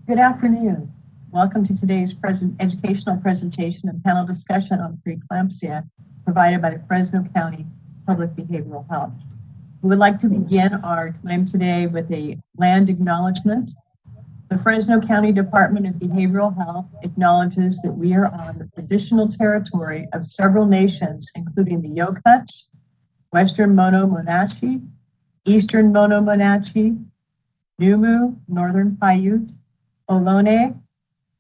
Good afternoon. Welcome to today's educational presentation and panel discussion on preeclampsia provided by the Fresno County Public Behavioral Health. We would like to begin our time today with a land acknowledgement. The Fresno County Department of Behavioral Health acknowledges that we are on the traditional territory of several nations, including the Yokuts, Western Mono-Monachi, Eastern Mono-Monachi, Numu, Northern Paiute, Ohlone,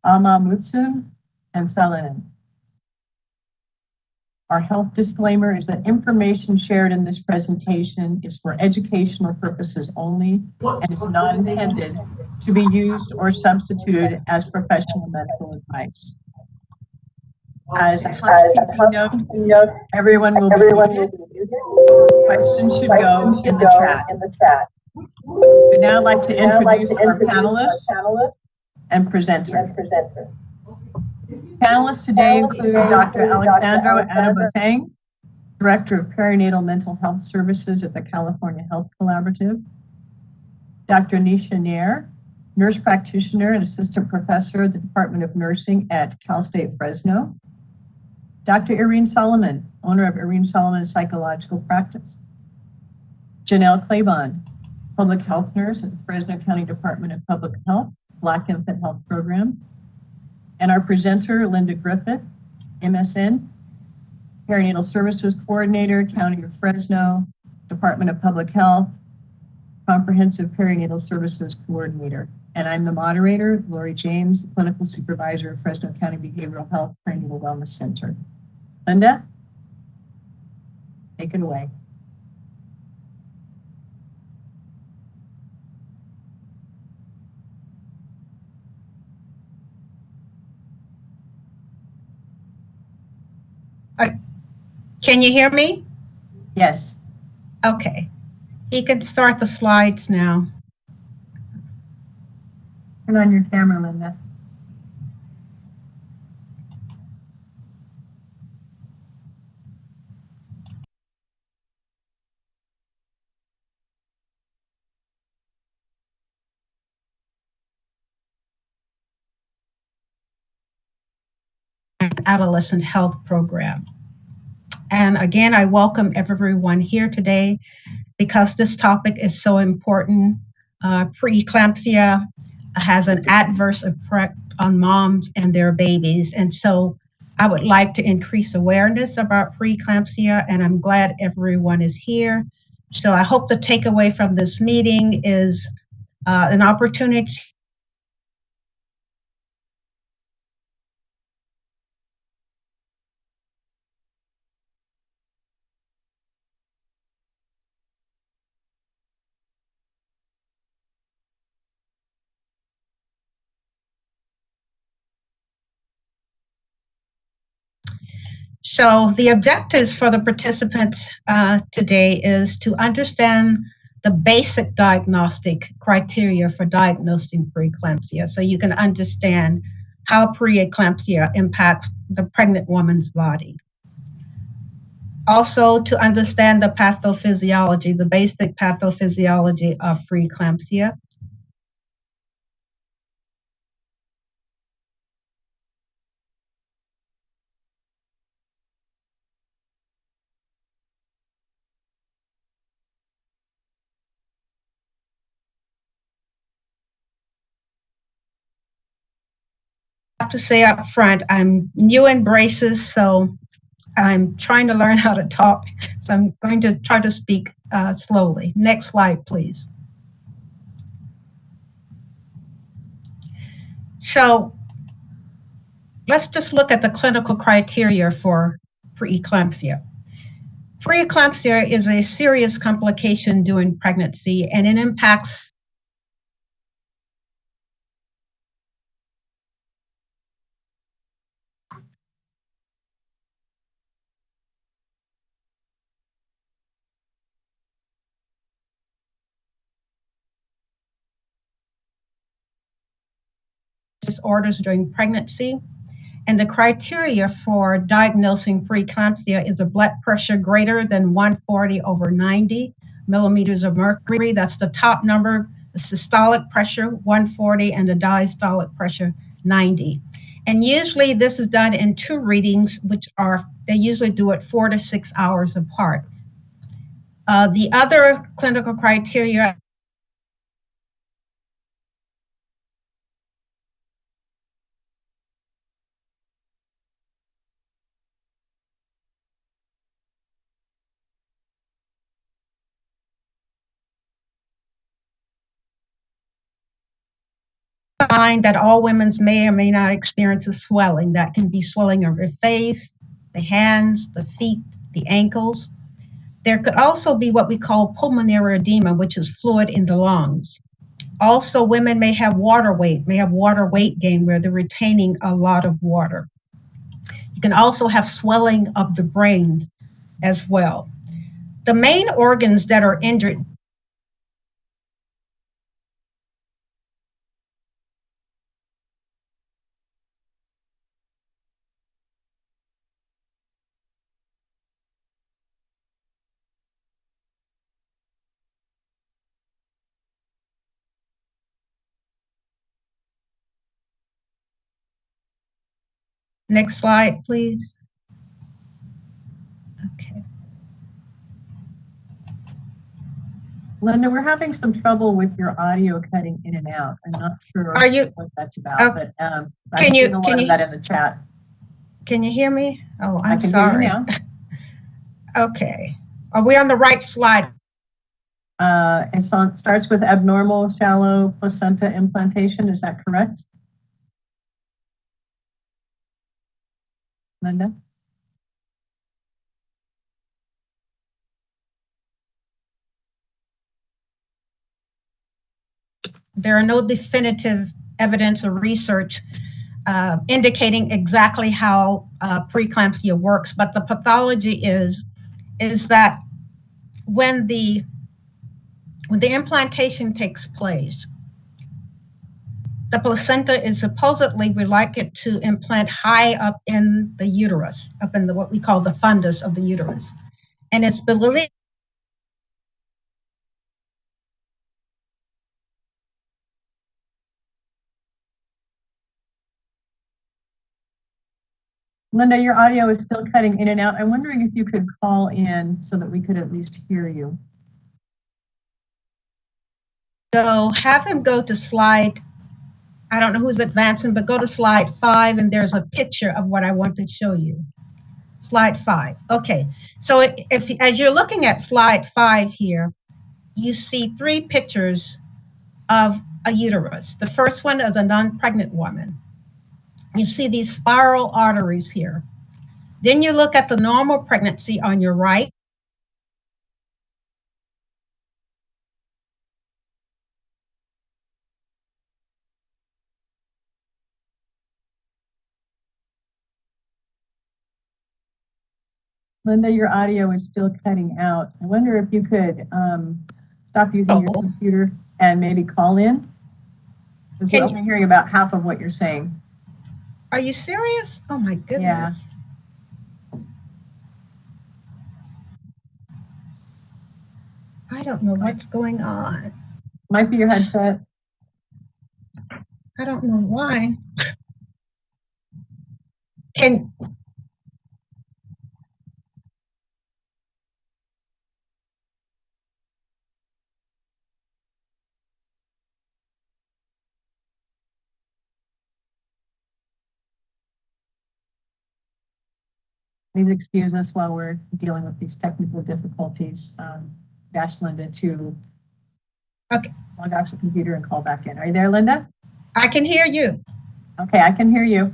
Amamutsun, and Salinan. Our health disclaimer is that information shared in this presentation is for educational purposes only and is not intended to be used or substituted as professional medical advice. As a housekeeping note, everyone will be muted. Questions should go in the chat. We'd now like to introduce our panelists and presenter. Panelists today include Dr. Alexandro Adabotang, Director of Perinatal Mental Health Services at the California Health Collaborative, Dr. Nisha Nair, Nurse Practitioner and Assistant Professor at the Department of Nursing at Cal State Fresno, Dr. Irene Solomon, owner of Irene Solomon Psychological Practice, Janelle Claiborne, Public Health Nurse at the Fresno County Department of Public Health, Black Infant Health Program, and our presenter, Linda Griffith, MSN, Perinatal Services Coordinator, County of Fresno, Department of Public Health, Comprehensive Perinatal Services Coordinator. And I'm the moderator, Lori James, Clinical Supervisor of Fresno County Behavioral Health Perinatal Wellness Center. Linda, take it away. Can you hear me? Yes. Okay. You can start the slides now. Turn on your camera, Linda. Adolescent Health Program. And again, I welcome everyone here today because this topic is so important. Preeclampsia has an adverse effect on moms and their babies. And so I would like to increase awareness about preeclampsia, and I'm glad everyone is here. So I hope the takeaway from this meeting is an opportunity So the objectives for the participants today is to understand the basic diagnostic criteria for diagnosing preeclampsia, so you can understand how preeclampsia impacts the pregnant woman's body. Also, to understand the pathophysiology, the basic pathophysiology of preeclampsia. To say up front, I'm new in braces, so I'm trying to learn how to talk. So I'm going to try to speak slowly. Next slide, please. So let's just look at the clinical criteria for preeclampsia. Preeclampsia is a serious complication during pregnancy, and it impacts disorders during pregnancy. And the criteria for diagnosing preeclampsia is a blood pressure greater than 140/90 millimeters of mercury. That's the top number the systolic pressure 140 and the diastolic pressure 90. And usually this is done in 2 readings, which are, they usually do it 4 to 6 hours apart. The other clinical criteria sign that all women may or may not experience a swelling. That can be swelling of your face, the hands, the feet, the ankles. There could also be what we call pulmonary edema, which is fluid in the lungs. Also, women may have water weight gain where they're retaining a lot of water. You can also have swelling of the brain as well. The main organs that are injured Next slide, please. Okay. Linda, we're having some trouble with your audio cutting in and out. I'm not sure what that's about, but I've seen a lot of that in the chat. Can you hear me? Oh, I'm I can sorry. hear you now. Okay. Are we on the right slide? It starts with abnormal shallow placenta implantation. Is that correct? Linda? There are no definitive evidence or research indicating exactly how preeclampsia works, but the pathology is that when the implantation takes place, the placenta is supposedly reluctant to implant high up in the uterus, up in what we call the fundus of the uterus. And it's believed Linda, your audio is still cutting in and out. I'm wondering if you could call in so that we could at least hear you. So have him go to slide, I don't know who's advancing, but go to slide 5 and there's a picture of what I want to show you. Slide 5. Okay, so if as you're looking at slide 5 here, you see 3 pictures of a uterus. The first one is a non-pregnant woman. You see these spiral arteries here. Then you look at the normal pregnancy on your right. Linda, your audio is still cutting out. I wonder if you could stop using your computer and maybe call in. Because we're only hearing about half of what you're saying. Are you serious? Oh my goodness. Yeah. I don't know what's going on. Might be your headset. I don't know why. Please excuse us while we're dealing with these technical difficulties. Ask Linda to log off the computer and call back in. Are you there, Linda? I can hear you. Okay, I can hear you.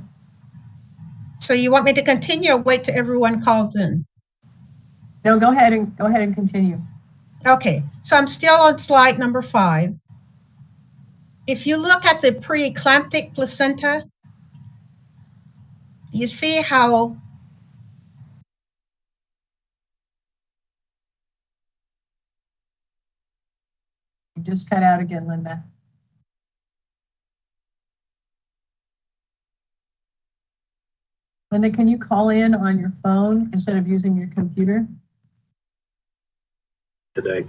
So you want me to continue or wait till everyone calls in? No, go ahead and continue. Okay, so I'm still on slide number 5. If you look at the pre-eclamptic placenta, you see how you just cut out again, Linda. Linda, can you call in on your phone instead of using your computer? Today.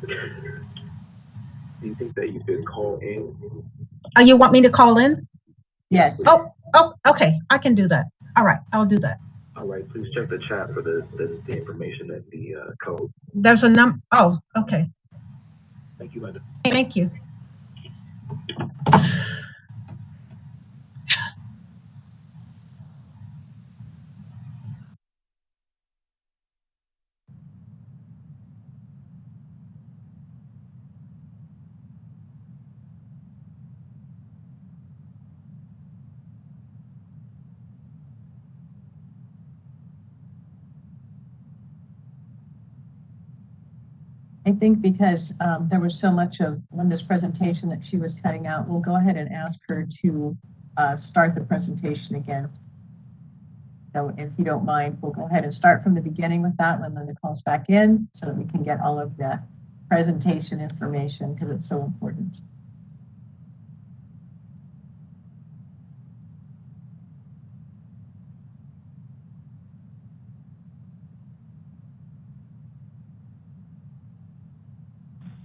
Do you think that you could call in? You want me to call in? Yes. Oh, okay. I can do that. All right, I'll do that. All right, please check the chat for the information and the code. There's a number. Oh, okay. Thank you, Linda. Thank you. I think because there was so much of Linda's presentation that she was cutting out, we'll go ahead and ask her to start the presentation again. So if you don't mind, we'll go ahead and start from the beginning with that when Linda calls back in so that we can get all of the presentation information because it's so important.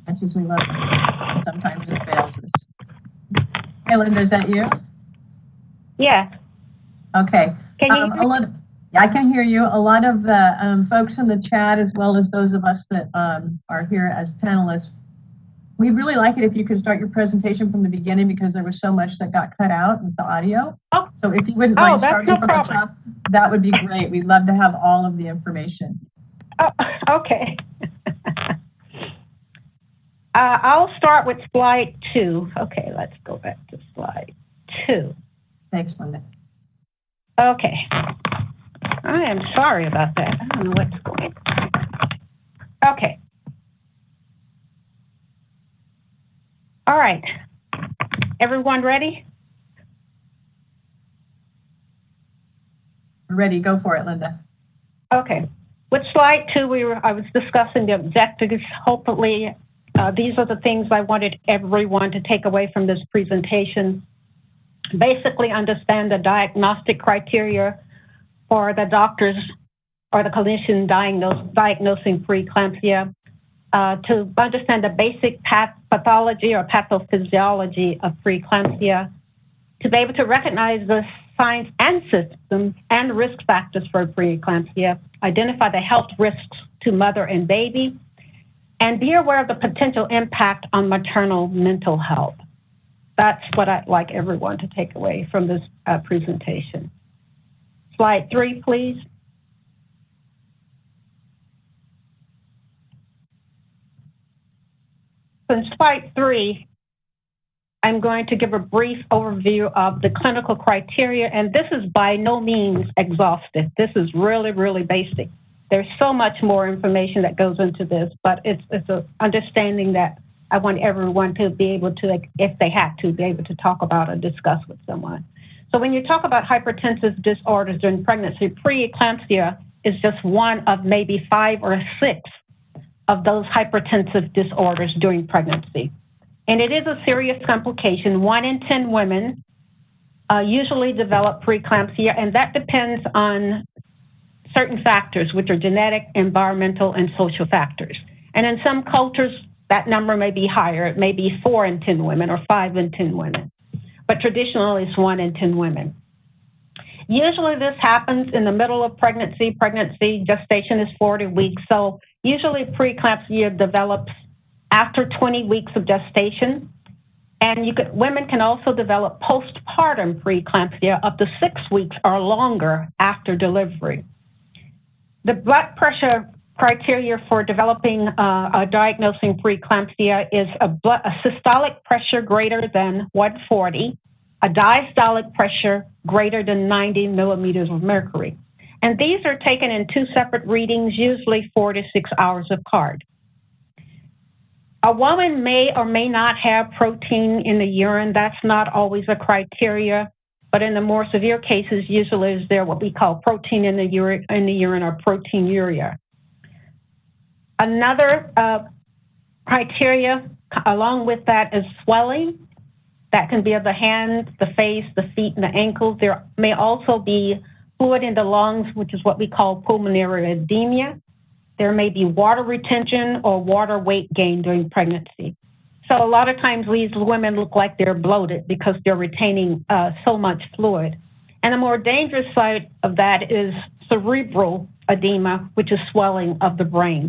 Much as we love it, sometimes it fails us. Hey, Linda, is that you? Yeah. Okay. Can you hear me? I can hear you. A lot of the folks in the chat, as well as those of us that are here as panelists, we'd really like it if you could start your presentation from the beginning because there was so much that got cut out with the audio. Oh. So if you wouldn't mind that's starting no from problem. the top, that would be great. We'd love to have all of the information. Oh, okay. I'll start with slide 2. Okay, let's go back to slide 2. Thanks, Linda. Okay. I am sorry about that. I don't know what's going on. Okay. All right. Everyone ready? We're ready. Go for it, Linda. Okay. With slide 2, I was discussing the objectives. Hopefully, these are the things I wanted everyone to take away from this presentation. Basically, understand the diagnostic criteria for the doctors or the clinician diagnosing preeclampsia, to understand the basic pathology or pathophysiology of preeclampsia, to be able to recognize the signs and symptoms and risk factors for preeclampsia, identify the health risks to mother and baby, and be aware of the potential impact on maternal mental health. That's what I'd like everyone to take away from this presentation. Slide 3, please. So in slide 3, I'm going to give a brief overview of the clinical criteria, and this is by no means exhaustive. This is really, really basic. There's so much more information that goes into this, but it's an understanding that I want everyone to be able to, if they have to, be able to talk about or discuss with someone. So when you talk about hypertensive disorders during pregnancy, preeclampsia is just one of maybe 5 or 6 of those hypertensive disorders during pregnancy. And it is a serious complication. 1 in 10 women usually develop preeclampsia, and that depends on certain factors, which are genetic, environmental, and social factors. And in some cultures, that number may be higher. It may be 4 in 10 women or 5 in 10 women. But traditionally, it's 1 in 10 women. Usually this happens in the middle of pregnancy. Pregnancy gestation is 40 weeks. So usually preeclampsia develops after 20 weeks of gestation. And women can also develop postpartum preeclampsia up to 6 weeks or longer after delivery. The blood pressure criteria for developing diagnosing preeclampsia is a systolic pressure greater than 140, a diastolic pressure greater than 90 millimeters of mercury. And these are taken in 2 separate readings, usually 4 to 6 hours apart. A woman may or may not have protein in the urine. That's not always a criteria, but in the more severe cases, usually is there what we call protein in the urine or proteinuria. Another criteria along with that is swelling. That can be of the hands, the face, the feet, and the ankles. There may also be fluid in the lungs, which is what we call pulmonary edema. There may be water retention or water weight gain during pregnancy. So a lot of times these women look like they're bloated because they're retaining so much fluid. And a more dangerous side of that is cerebral edema, which is swelling of the brain.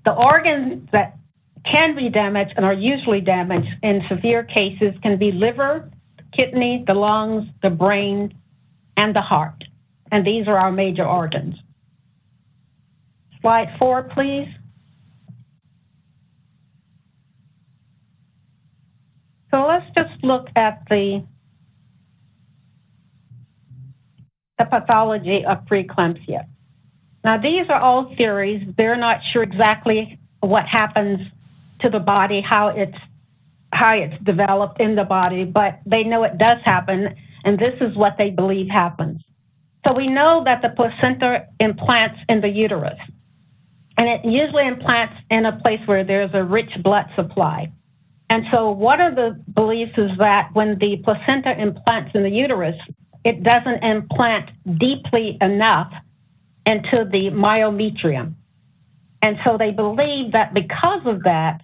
The organs that can be damaged and are usually damaged in severe cases can be liver, kidney, the lungs, the brain, and the heart. And these are our major organs. Slide 4, please. So let's just look at the pathology of preeclampsia. Now, these are all theories. They're not sure exactly what happens to the body, how it's developed in the body, but they know it does happen, and this is what they believe happens. So we know that the placenta implants in the uterus, and it usually implants in a place where there's a rich blood supply. And so one of the beliefs is that when the placenta implants in the uterus, it doesn't implant deeply enough into the myometrium. And so they believe that because of that,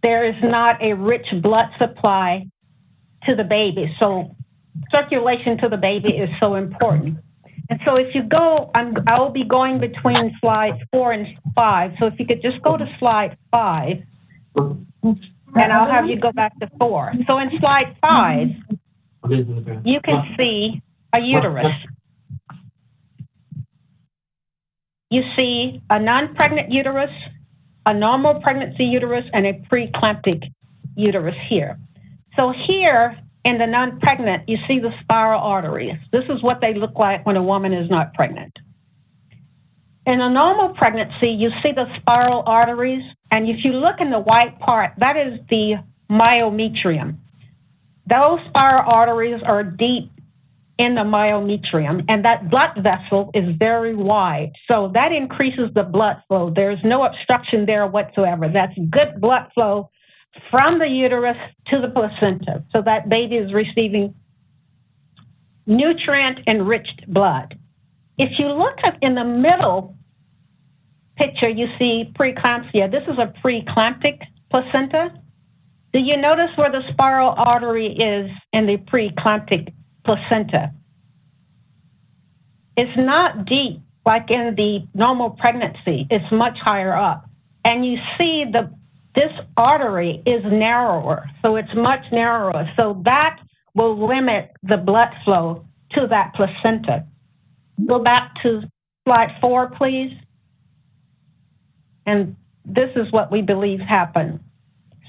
there is not a rich blood supply to the baby. So circulation to the baby is so important. And so if you go, I will be going between slides 4 and 5. So if you could just go to slide 5, and I'll have you go back to 4. So in slide 5, you can see a uterus. You see a non-pregnant uterus, a normal pregnancy uterus, and a preeclamptic uterus here. So here in the non-pregnant, you see the spiral arteries. This is what they look like when a woman is not pregnant. In a normal pregnancy, you see the spiral arteries, and if you look in the white part, that is the myometrium. Those spiral arteries are deep in the myometrium, and that blood vessel is very wide. So that increases the blood flow. There's no obstruction there whatsoever. That's good blood flow from the uterus to the placenta. So that baby is receiving nutrient-enriched blood. If you look at in the middle picture, you see preeclampsia. This is a preeclamptic placenta. Do you notice where the spiral artery is in the preeclamptic placenta? It's not deep like in the normal pregnancy. It's much higher up. And you see this artery is narrower, so it's much narrower. So that will limit the blood flow to that placenta. Go back to slide 4, please. And this is what we believe happened.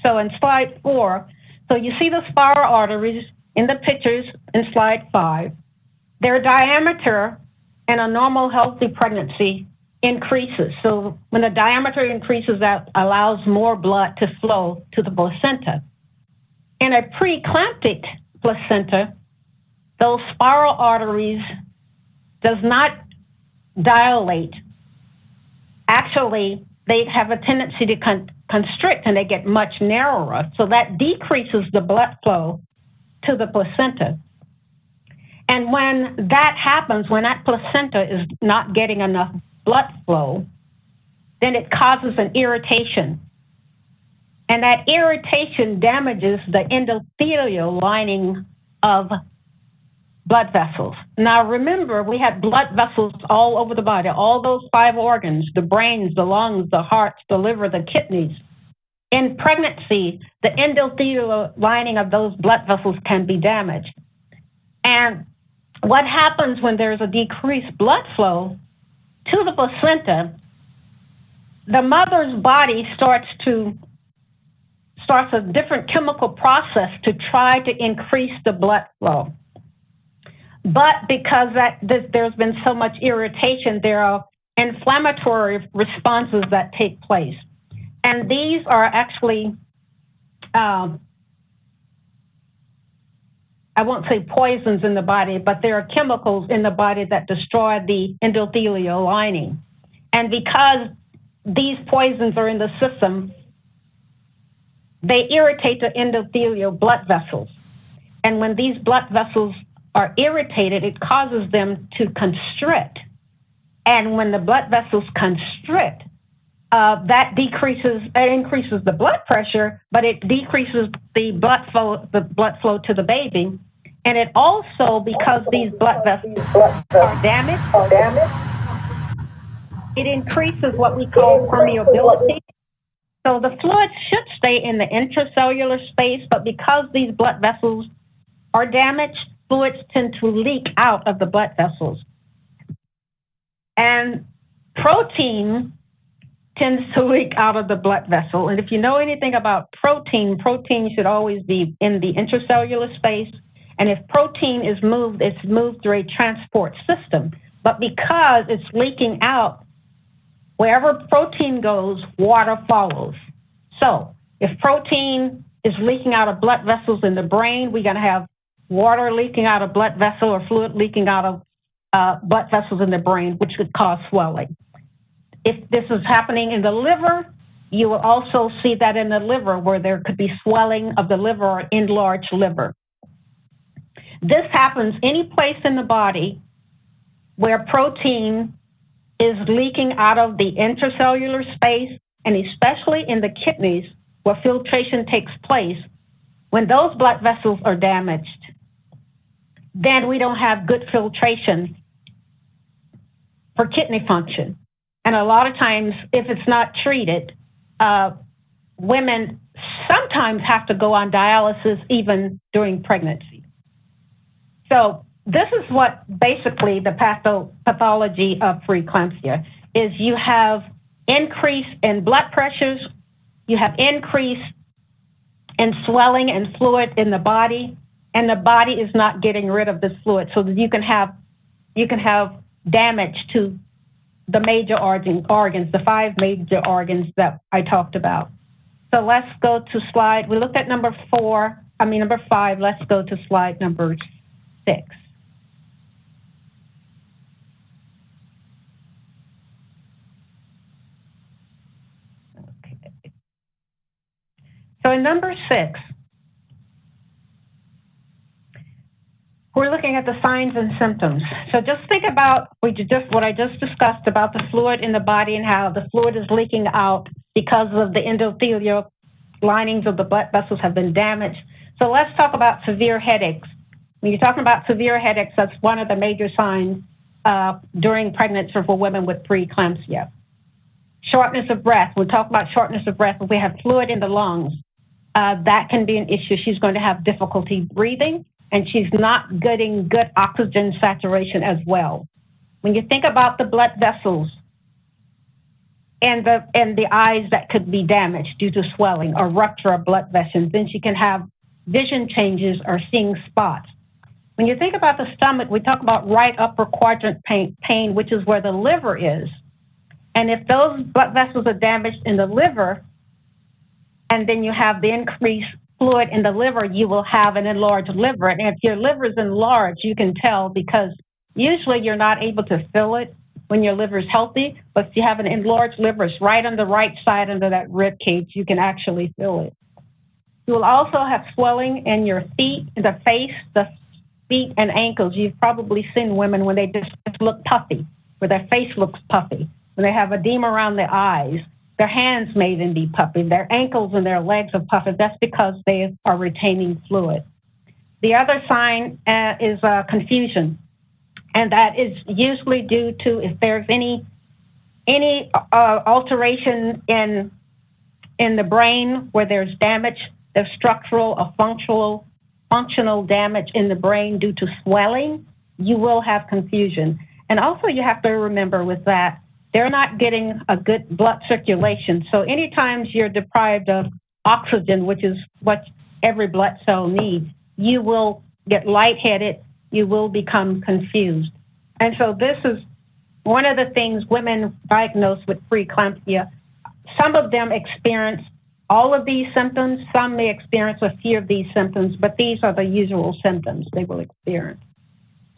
So in slide 4, so you see the spiral arteries in the pictures in slide 5. Their diameter in a normal healthy pregnancy increases. So when the diameter increases, that allows more blood to flow to the placenta. In a preeclamptic placenta, those spiral arteries does not dilate. Actually, they have a tendency to constrict, and they get much narrower. So that decreases the blood flow to the placenta. And when that happens, when that placenta is not getting enough blood flow, then it causes an irritation. And that irritation damages the endothelial lining of blood vessels. Now remember, we have blood vessels all over the body, all those 5 organs, the brains, the lungs, the hearts, the liver, the kidneys. In pregnancy, the endothelial lining of those blood vessels can be damaged. And what happens when there's a decreased blood flow to the placenta, the mother's body starts a different chemical process to try to increase the blood flow. But because there's been so much irritation, there are inflammatory responses that take place. And these are actually, I won't say poisons in the body, but there are chemicals in the body that destroy the endothelial lining. And because these poisons are in the system, they irritate the endothelial blood vessels. And when these blood vessels are irritated, it causes them to constrict. And when the blood vessels constrict, that increases the blood pressure, but it decreases the blood flow to the baby. And it also, because these blood vessels are damaged, it increases what we call permeability. So the fluid should stay in the intracellular space, but because these blood vessels are damaged, fluids tend to leak out of the blood vessels. And protein tends to leak out of the blood vessel. And if you know anything about protein, protein should always be in the intracellular space. And if protein is moved, it's moved through a transport system. But because it's leaking out, wherever protein goes, water follows. So if protein is leaking out of blood vessels in the brain, we're going to have water leaking out of blood vessel or fluid leaking out of blood vessels in the brain, which could cause swelling. If this is happening in the liver, you will also see that in the liver where there could be swelling of the liver or enlarged liver. This happens any place in the body where protein is leaking out of the intracellular space, and especially in the kidneys where filtration takes place. When those blood vessels are damaged, then we don't have good filtration for kidney function. And a lot of times, if it's not treated, women sometimes have to go on dialysis even during pregnancy. So this is what basically the pathology of preeclampsia is. You have increase in blood pressures, you have increase in swelling and fluid in the body, and the body is not getting rid of this fluid, so that you can have damage to the major organs, the 5 major organs that I talked about. So let's go to slide. We looked at number 5. Let's go to slide number 6. Okay. So in number 6, we're looking at the signs and symptoms. So just think about what I just discussed about the fluid in the body and how the fluid is leaking out because of the endothelial linings of the blood vessels have been damaged. So let's talk about severe headaches. When you're talking about severe headaches, that's one of the major signs during pregnancy for women with preeclampsia. Shortness of breath. We'll talk about shortness of breath. If we have fluid in the lungs, that can be an issue. She's going to have difficulty breathing, and she's not getting good oxygen saturation as well. When you think about the blood vessels and the eyes that could be damaged due to swelling or rupture of blood vessels, then she can have vision changes or seeing spots. When you think about the stomach, we talk about right upper quadrant pain, which is where the liver is. And if those blood vessels are damaged in the liver, and then you have the increased fluid in the liver, you will have an enlarged liver. And if your liver is enlarged, you can tell, because usually you're not able to feel it when your liver is healthy, but if you have an enlarged liver, it's right on the right side under that rib cage, you can actually feel it. You will also have swelling in your feet, the face, the feet and ankles. You've probably seen women when they just look puffy, where their face looks puffy, when they have edema around their eyes. Their hands may even be puffy. Their ankles and their legs are puffy. That's because they are retaining fluid. The other sign is confusion, and that is usually due to if there's any alteration in the brain where there's damage, there's structural or functional damage in the brain due to swelling, you will have confusion. And also you have to remember with that, they're not getting a good blood circulation. So anytime you're deprived of oxygen, which is what every blood cell needs, you will get lightheaded, you will become confused. And so this is one of the things women diagnosed with preeclampsia, some of them experience all of these symptoms, some may experience a few of these symptoms, but these are the usual symptoms they will experience.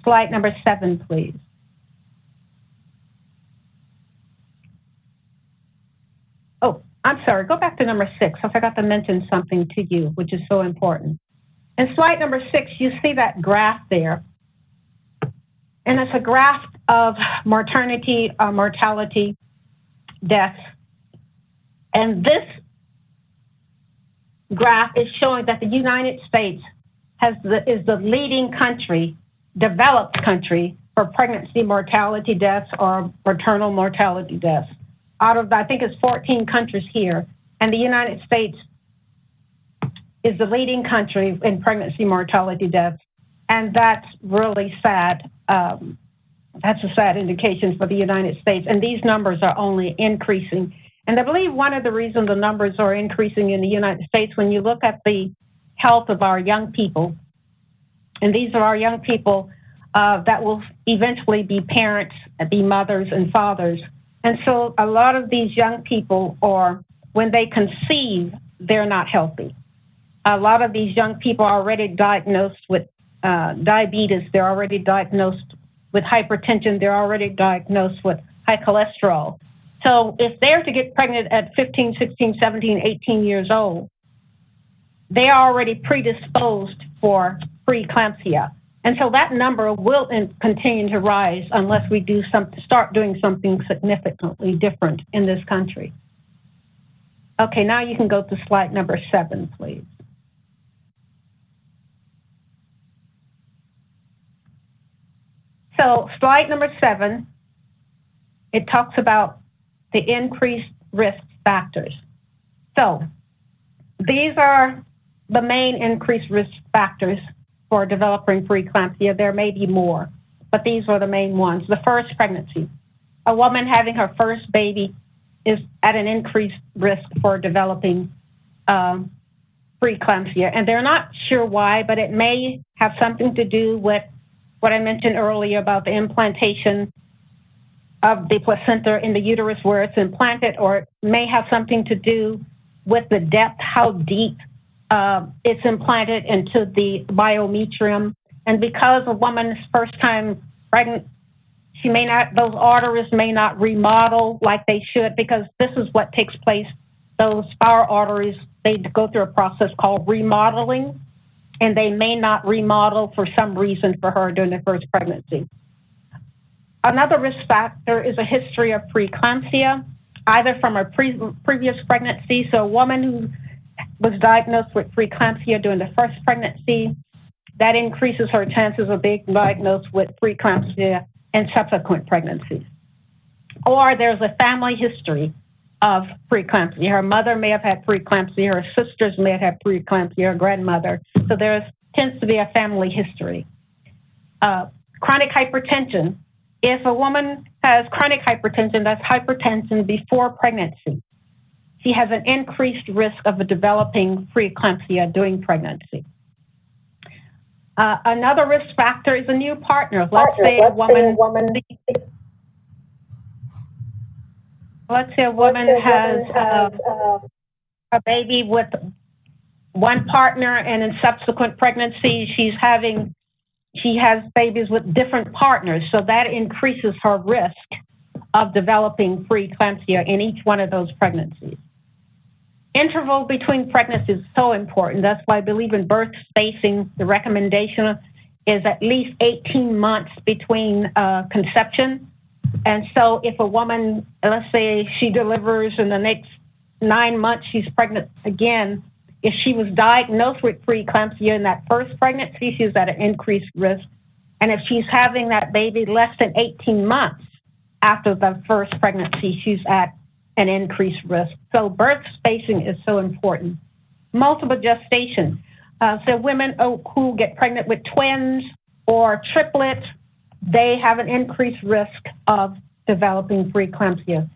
Slide number 7, please. Oh, I'm sorry, go back to number 6. I forgot to mention something to you, which is so important. In slide number 6, you see that graph there. And it's a graph of maternity, mortality, deaths And this graph is showing that the United States is the leading country, developed country, for pregnancy mortality deaths or maternal mortality deaths. Out of, I think it's 14 countries here, and the United States is the leading country in pregnancy mortality deaths, and that's really sad. That's a sad indication for the United States, and these numbers are only increasing. And I believe one of the reasons the numbers are increasing in the United States, when you look at the health of our young people, and these are our young people that will eventually be parents, be mothers and fathers. And so a lot of these young people, or when they conceive, they're not healthy. A lot of these young people are already diagnosed with diabetes. They're already diagnosed with hypertension. They're already diagnosed with high cholesterol. So if they're to get pregnant at 15, 16, 17, 18 years old, they are already predisposed for preeclampsia. And so that number will continue to rise unless we start doing something significantly different in this country. Okay, now you can go to slide number 7, please. So slide number 7, it talks about the increased risk factors. So these are the main increased risk factors for developing preeclampsia. There may be more, but these are the main ones. The first, pregnancy. A woman having her first baby is at an increased risk for developing preeclampsia, and they're not sure why, but it may have something to do with what I mentioned earlier about the implantation of the placenta in the uterus where it's implanted, or it may have something to do with the depth, how deep it's implanted into the myometrium. And because a woman's first time pregnant, those arteries may not remodel like they should, because this is what takes place. Those spiral arteries, they go through a process called remodeling, and they may not remodel for some reason for her during the first pregnancy. Another risk factor is a history of preeclampsia, either from a previous pregnancy. So a woman who was diagnosed with preeclampsia during the first pregnancy, that increases her chances of being diagnosed with preeclampsia in subsequent pregnancies. Or there's a family history of preeclampsia. Her mother may have had preeclampsia, her sisters may have had preeclampsia, her grandmother. So there tends to be a family history. Chronic hypertension. If a woman has chronic hypertension, that's hypertension before pregnancy, she has an increased risk of developing preeclampsia during pregnancy. Another risk factor is a new partner. Let's say a woman has a baby with one partner, and in subsequent pregnancy, she has babies with different partners. So that increases her risk of developing preeclampsia in each one of those pregnancies. Interval between pregnancies is so important. That's why I believe in birth spacing. The recommendation is at least 18 months between conception. And so if a woman, let's say she delivers in the next 9 months, she's pregnant again, if she was diagnosed with preeclampsia in that first pregnancy, she's at an increased risk. And if she's having that baby less than 18 months after the first pregnancy, she's at an increased risk. So birth spacing is so important. Multiple gestation. So women who get pregnant with twins or triplets, they have an increased risk of developing preeclampsia.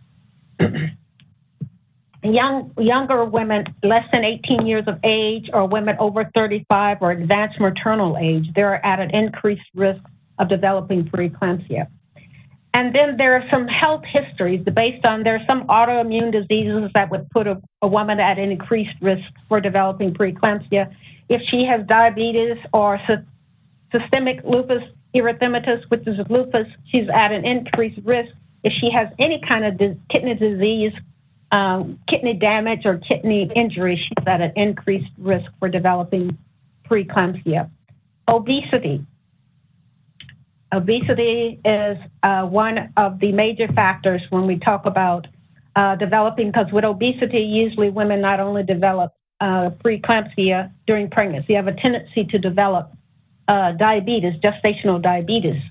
Younger women, less than 18 years of age, or women over 35 or advanced maternal age, they're at an increased risk of developing preeclampsia. And then there are some health histories based on, there are some autoimmune diseases that would put a woman at an increased risk for developing preeclampsia. If she has diabetes or systemic lupus erythematous, which is lupus, she's at an increased risk. If she has any kind of kidney disease, kidney damage or kidney injury, she's at an increased risk for developing preeclampsia. Obesity. Obesity is one of the major factors when we talk about developing, because with obesity, usually women not only develop preeclampsia during pregnancy, have a tendency to develop diabetes, gestational diabetes,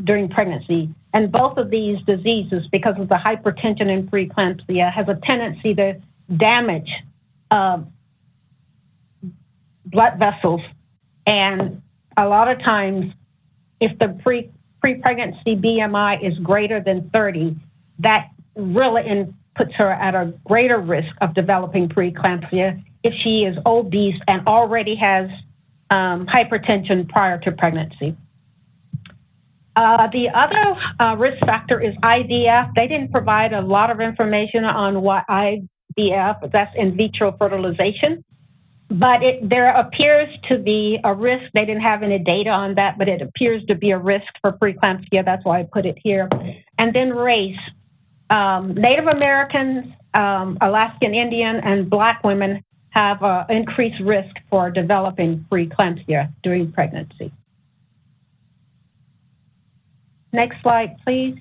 during pregnancy. And both of these diseases, because of the hypertension and preeclampsia, has a tendency to damage blood vessels. And a lot of times, if the pre-pregnancy BMI is greater than 30, that really puts her at a greater risk of developing preeclampsia if she is obese and already has hypertension prior to pregnancy. The other risk factor is IVF. They didn't provide a lot of information on what IVF, that's in vitro fertilization, but there appears to be a risk. They didn't have any data on that, but it appears to be a risk for preeclampsia. That's why I put it here. And then race. Native Americans, Alaskan Indian, and Black women have increased risk for developing preeclampsia during pregnancy. Next slide, please.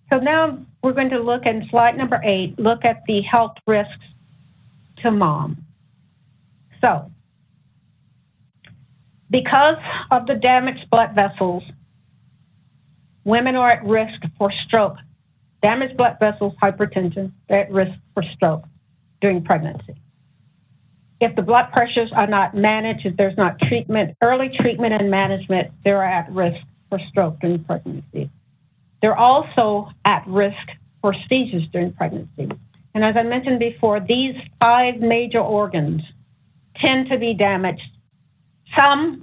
So now we're going to look at slide number 8, look at the health risks to mom. So, because of the damaged blood vessels, women are at risk for stroke. Damaged blood vessels, hypertension, they're at risk for stroke during pregnancy. If the blood pressures are not managed, if there's not treatment, early treatment and management, they're at risk for stroke during pregnancy. They're also at risk for seizures during pregnancy. And as I mentioned before, these 5 major organs tend to be damaged.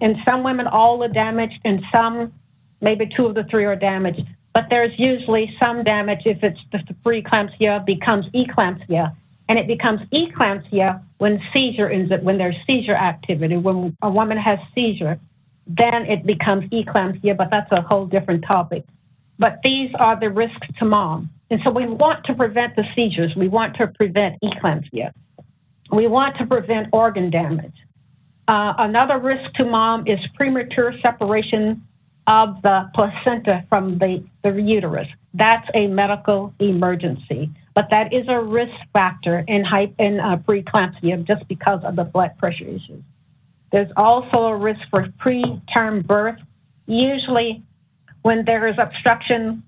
In some women, all are damaged, and some, maybe 2 of the 3 are damaged. But there's usually some damage if it's the preeclampsia becomes eclampsia. And it becomes eclampsia when there's seizure activity. When a woman has seizure, then it becomes eclampsia, but that's a whole different topic. But these are the risks to mom. And so we want to prevent the seizures. We want to prevent eclampsia. We want to prevent organ damage. Another risk to mom is premature separation of the placenta from the uterus. That's a medical emergency. But that is a risk factor in preeclampsia just because of the blood pressure issues. There's also a risk for preterm birth. Usually when there is obstruction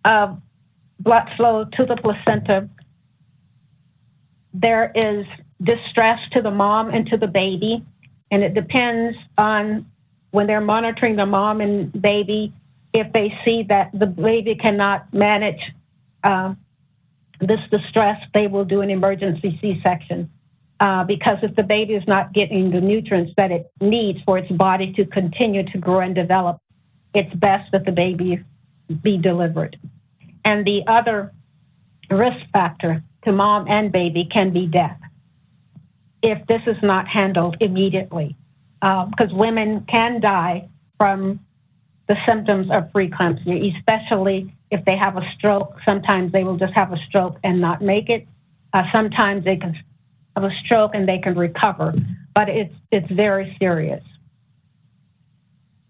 of blood flow to the placenta, there is distress to the mom and to the baby. And it depends on when they're monitoring the mom and baby, if they see that the baby cannot manage this distress, they will do an emergency C-section because if the baby is not getting the nutrients that it needs for its body to continue to grow and develop, it's best that the baby be delivered. And the other risk factor to mom and baby can be death if this is not handled immediately, because women can die from the symptoms of preeclampsia, especially if they have a stroke. Sometimes they will just have a stroke and not make it. Sometimes they can have a stroke and they can recover, but it's very serious.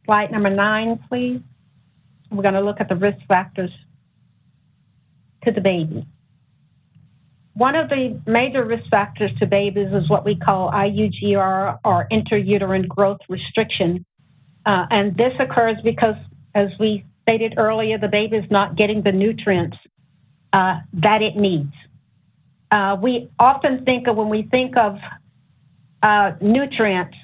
Slide number 9, please. We're going to look at the risk factors to the baby. One of the major risk factors to babies is what we call IUGR, or intrauterine growth restriction. And this occurs because, as we stated earlier, the baby is not getting the nutrients that it needs. We often think of, when we think of nutrients,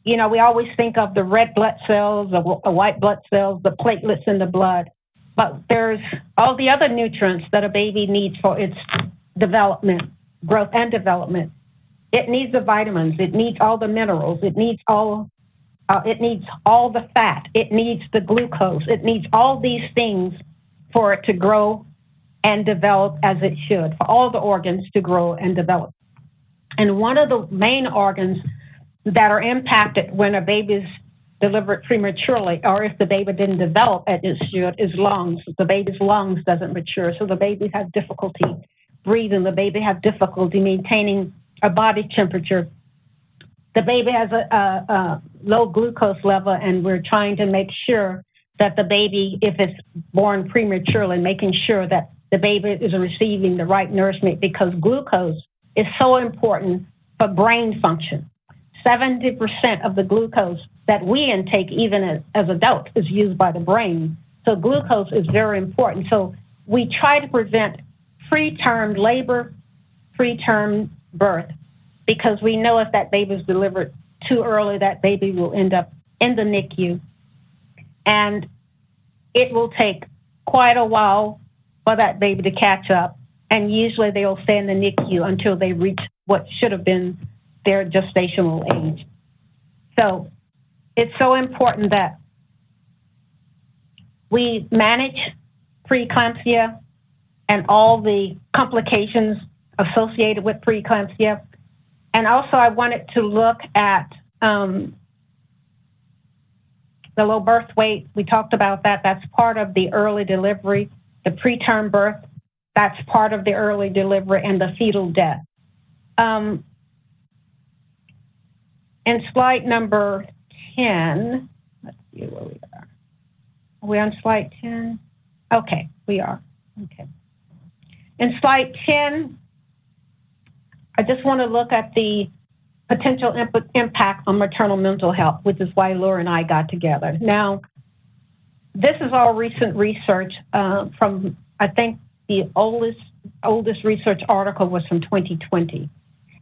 we always think of the red blood cells, the white blood cells, the platelets in the blood. But there's all the other nutrients that a baby needs for its development, growth and development. It needs the vitamins. It needs all the minerals. It needs all the fat. It needs the glucose. It needs all these things for it to grow and develop as it should, for all the organs to grow and develop. And one of the main organs that are impacted when a baby is delivered prematurely, or if the baby didn't develop as it should, is lungs. The baby's lungs doesn't mature, so the baby has difficulty breathing. The baby has difficulty maintaining a body temperature. The baby has a low glucose level, and we're trying to make sure that the baby, if it's born prematurely, making sure that the baby is receiving the right nourishment, because glucose is so important for brain function. 70% of the glucose that we intake, even as adults, is used by the brain. So glucose is very important. So we try to prevent preterm labor, preterm birth, because we know if that baby is delivered too early, that baby will end up in the NICU. And it will take quite a while for that baby to catch up. And usually they'll stay in the NICU until they reach what should have been their gestational age. So it's so important that we manage preeclampsia and all the complications associated with preeclampsia. And also I wanted to look at the low birth weight. We talked about that. That's part of the early delivery. The preterm birth, that's part of the early delivery, and the fetal death. In slide number 10, let's see where we are. Are we on slide 10? Okay, we are. Okay. In slide 10, I just want to look at the potential impact on maternal mental health, which is why Laura and I got together. Now, this is all recent research from, I think the oldest research article was from 2020.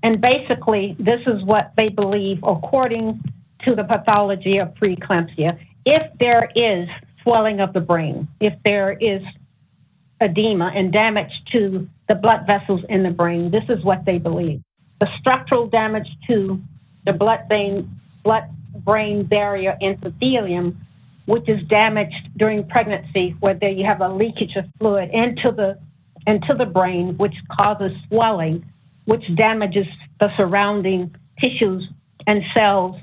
And basically, this is what they believe, according to the pathology of preeclampsia. If there is swelling of the brain, if there is edema and damage to the blood vessels in the brain, this is what they believe. The structural damage to the blood-brain barrier endothelium, which is damaged during pregnancy, where there you have a leakage of fluid into the brain, which causes swelling, which damages the surrounding tissues and cells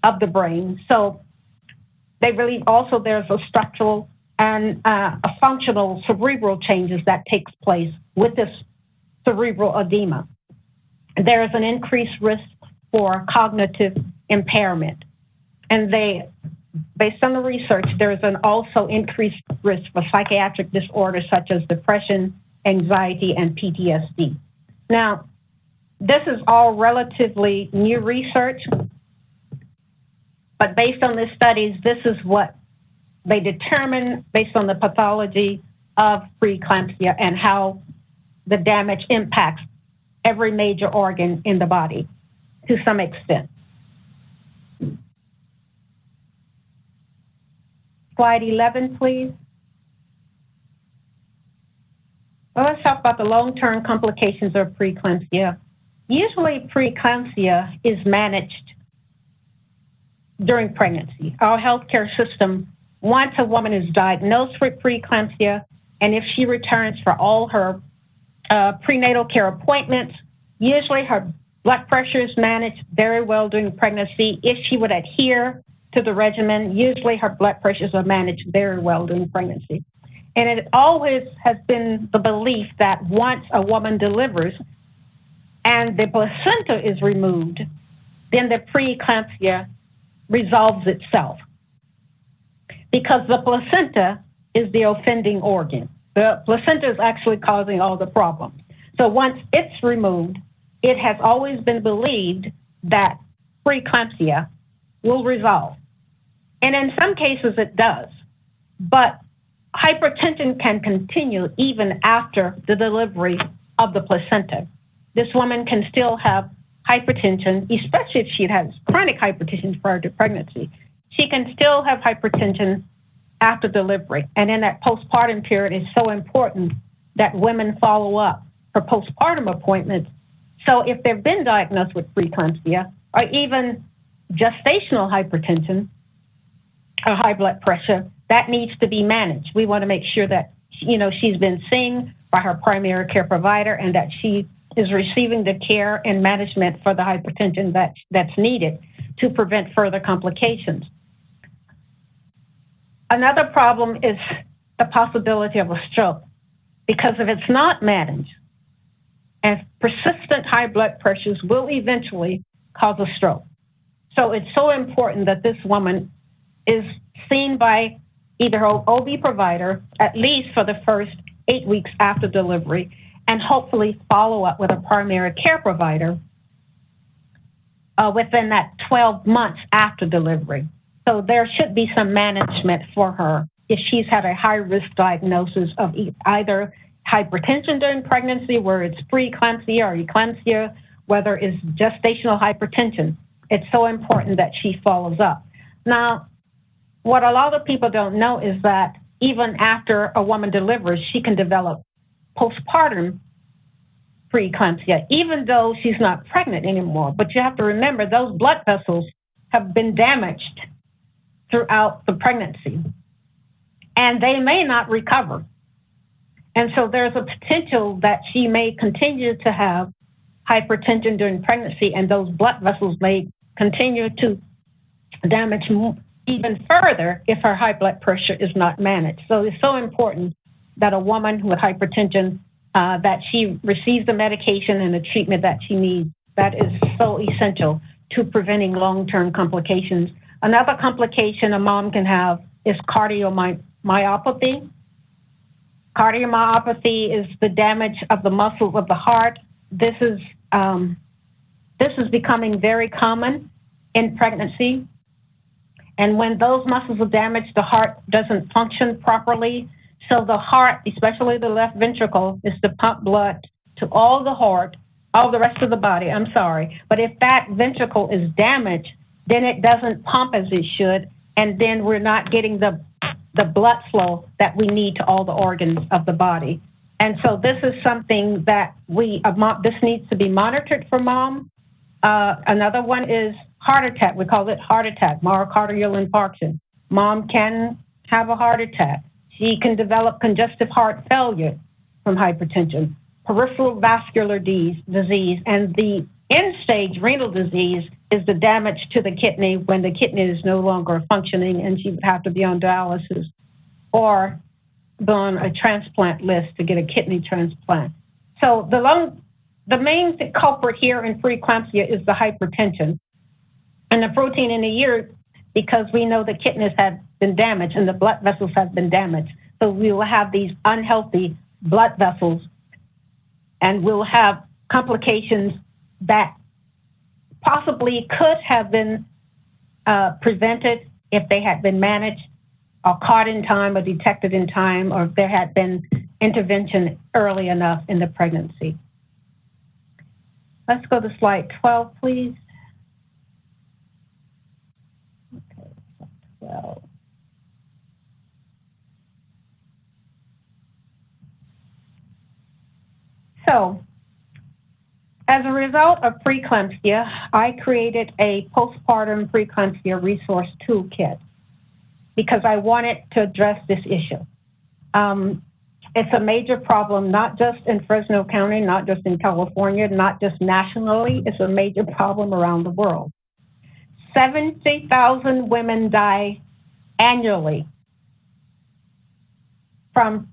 of the brain. So they believe also there's a structural and a functional cerebral changes that takes place with this cerebral edema. There is an increased risk for cognitive impairment. And based on the research, there is an also increased risk for psychiatric disorders such as depression, anxiety, and PTSD. Now, this is all relatively new research, but based on the studies, this is what they determine based on the pathology of preeclampsia and how the damage impacts every major organ in the body to some extent. Slide 11, please. Well, let's talk about the long-term complications of preeclampsia. Usually preeclampsia is managed during pregnancy. Our healthcare system, once a woman is diagnosed with preeclampsia, and if she returns for all her prenatal care appointments, usually her blood pressure is managed very well during pregnancy. If she would adhere to the regimen, usually her blood pressures are managed very well during pregnancy. And it always has been the belief that once a woman delivers and the placenta is removed, then the preeclampsia resolves itself, because the placenta is the offending organ. The placenta is actually causing all the problems. So once it's removed, it has always been believed that preeclampsia will resolve. And in some cases it does, but hypertension can continue even after the delivery of the placenta. This woman can still have hypertension, especially if she has chronic hypertension prior to pregnancy. She can still have hypertension after delivery. And in that postpartum period, it's so important that women follow up for postpartum appointments. So if they've been diagnosed with preeclampsia or even gestational hypertension or high blood pressure, that needs to be managed. We want to make sure that, she's been seen by her primary care provider and that she is receiving the care and management for the hypertension that's needed to prevent further complications. Another problem is the possibility of a stroke, because if it's not managed, and persistent high blood pressures will eventually cause a stroke. So it's so important that this woman is seen by either her OB provider, at least for the first 8 weeks after delivery, and hopefully follow up with a primary care provider within that 12 months after delivery. So there should be some management for her if she's had a high-risk diagnosis of either hypertension during pregnancy, where it's preeclampsia or eclampsia, whether it's gestational hypertension. It's so important that she follows up. Now, what a lot of people don't know is that even after a woman delivers, she can develop postpartum preeclampsia, even though she's not pregnant anymore. But you have to remember those blood vessels have been damaged throughout the pregnancy, and they may not recover. And so there's a potential that she may continue to have hypertension during pregnancy, and those blood vessels may continue to damage even further if her high blood pressure is not managed. So it's so important that a woman with hypertension, that she receives the medication and the treatment that she needs. That is so essential to preventing long-term complications. Another complication a mom can have is cardiomyopathy. Cardiomyopathy is the damage of the muscles of the heart. This is becoming very common in pregnancy. And when those muscles are damaged, the heart doesn't function properly. So the heart, especially the left ventricle, is to pump blood to all the rest of the body, I'm sorry. But if that ventricle is damaged, then it doesn't pump as it should, and then we're not getting the blood flow that we need to all the organs of the body. And so this is something that this needs to be monitored for mom. Another one is heart attack. We call it heart attack, myocardial infarction. Mom can have a heart attack. She can develop congestive heart failure from hypertension, peripheral vascular disease, and the end-stage renal disease is the damage to the kidney when the kidney is no longer functioning and she would have to be on dialysis or be on a transplant list to get a kidney transplant. So the main culprit here in preeclampsia is the hypertension and the protein in the urine, because we know the kidneys have been damaged and the blood vessels have been damaged. So we will have these unhealthy blood vessels, and we'll have complications that possibly could have been prevented if they had been managed or caught in time or detected in time, or if there had been intervention early enough in the pregnancy. Let's go to slide 12, please. Okay, slide 12. So, as a result of preeclampsia, I created a postpartum preeclampsia resource toolkit because I wanted to address this issue. It's a major problem, not just in Fresno County, not just in California, not just nationally. It's a major problem around the world. 70,000 women die annually from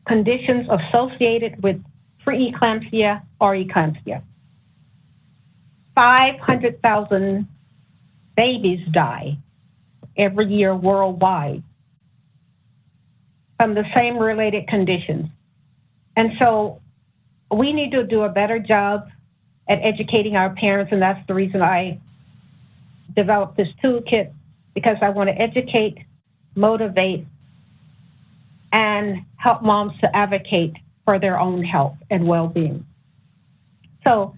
conditions associated with pre-eclampsia or eclampsia. 500,000 babies die every year worldwide from the same related conditions. And so we need to do a better job at educating our parents, and that's the reason I developed this toolkit, because I want to educate, motivate, and help moms to advocate for their own health and well-being. So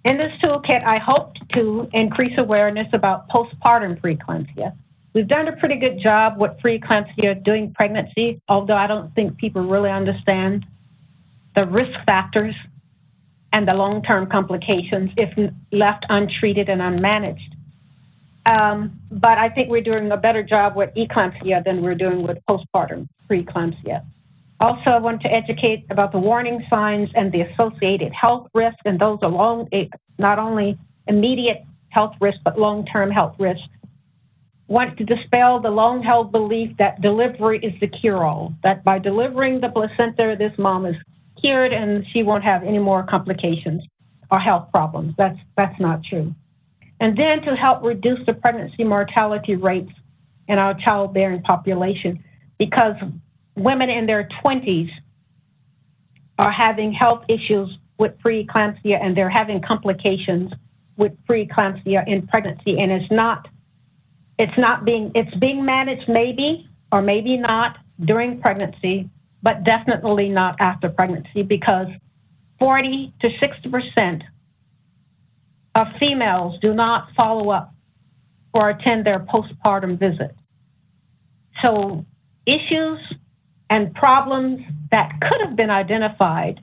in this toolkit, I hope to increase awareness about postpartum preeclampsia. We've done a pretty good job with preeclampsia during pregnancy, although I don't think people really understand the risk factors and the long-term complications if left untreated and unmanaged. But I think we're doing a better job with eclampsia than we're doing with postpartum preeclampsia. Also, I want to educate about the warning signs and the associated health risks, and those are not only immediate health risks, but long-term health risks. Want to dispel the long-held belief that delivery is the cure-all, that by delivering the placenta, this mom is cured and she won't have any more complications or health problems. That's not true. And then to help reduce the pregnancy mortality rates in our childbearing population, because women in their 20s are having health issues with preeclampsia, and they're having complications with preeclampsia in pregnancy, and it's being managed maybe or maybe not during pregnancy, but definitely not after pregnancy, because 40 to 60% of females do not follow up or attend their postpartum visit. So issues and problems that could have been identified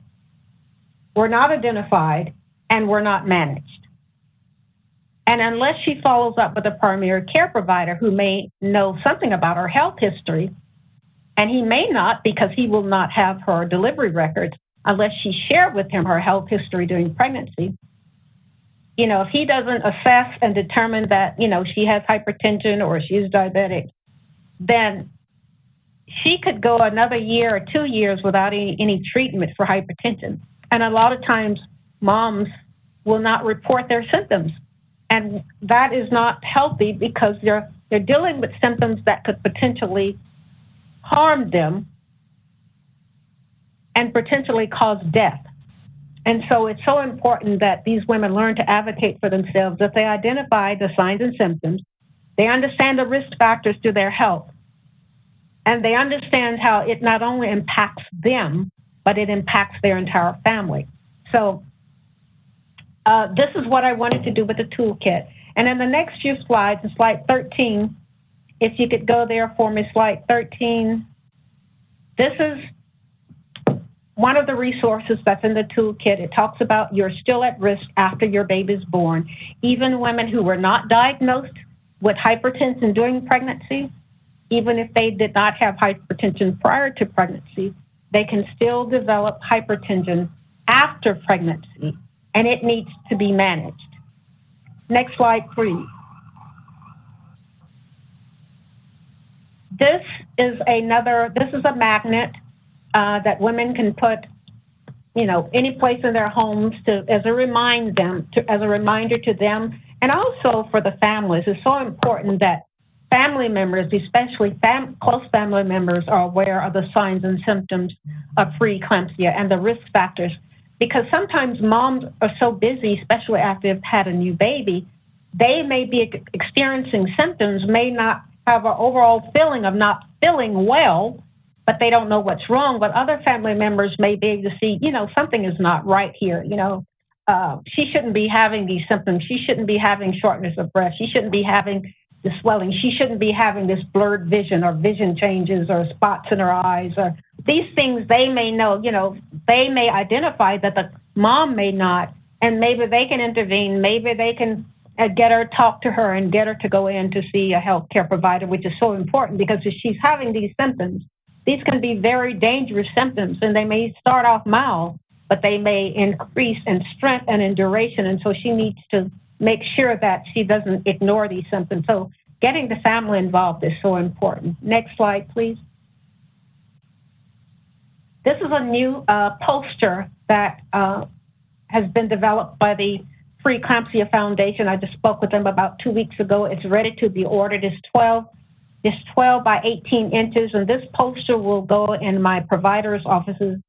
were not identified and were not managed. And unless she follows up with a primary care provider who may know something about her health history, and he may not, because he will not have her delivery records unless she shared with him her health history during pregnancy. You know, if he doesn't assess and determine that, you know, she has hypertension or she is diabetic, then she could go another year or 2 years without any treatment for hypertension. And a lot of times moms will not report their symptoms. And that is not healthy, because they're dealing with symptoms that could potentially harm them and potentially cause death. And so it's so important that these women learn to advocate for themselves, that they identify the signs and symptoms, they understand the risk factors to their health, and they understand how it not only impacts them, but it impacts their entire family. So this is what I wanted to do with the toolkit. And in the next few slides, in slide 13, if you could go there for me, slide 13. This is one of the resources that's in the toolkit. It talks about you're still at risk after your baby's born. Even women who were not diagnosed with hypertension during pregnancy, even if they did not have hypertension prior to pregnancy, they can still develop hypertension after pregnancy, and it needs to be managed. Next slide, please. This is a magnet that women can put, you know, any place in their homes as a reminder to them, and also for the families. It's so important that family members, especially close family members, are aware of the signs and symptoms of preeclampsia and the risk factors, because sometimes moms are so busy, especially after they've had a new baby, they may be experiencing symptoms, may not have an overall feeling of not feeling well, but they don't know what's wrong. But other family members may be able to see, you know, something is not right here. You know, she shouldn't be having these symptoms. She shouldn't be having shortness of breath. She shouldn't be having the swelling. She shouldn't be having this blurred vision or vision changes or spots in her eyes, or these things they may know, you know, they may identify that the mom may not, and maybe they can intervene. Maybe they can get her, talk to her, and get her to go in to see a healthcare provider, which is so important, because if she's having these symptoms, these can be very dangerous symptoms, and they may start off mild, but they may increase in strength and in duration, and so she needs to make sure that she doesn't ignore these symptoms. So getting the family involved is so important. Next slide, please. This is a new poster that has been developed by the Pre-Eclampsia Foundation. I just spoke with them about 2 weeks ago. It's ready to be ordered. It's 12 by 18 inches, and this poster will go in my providers' offices.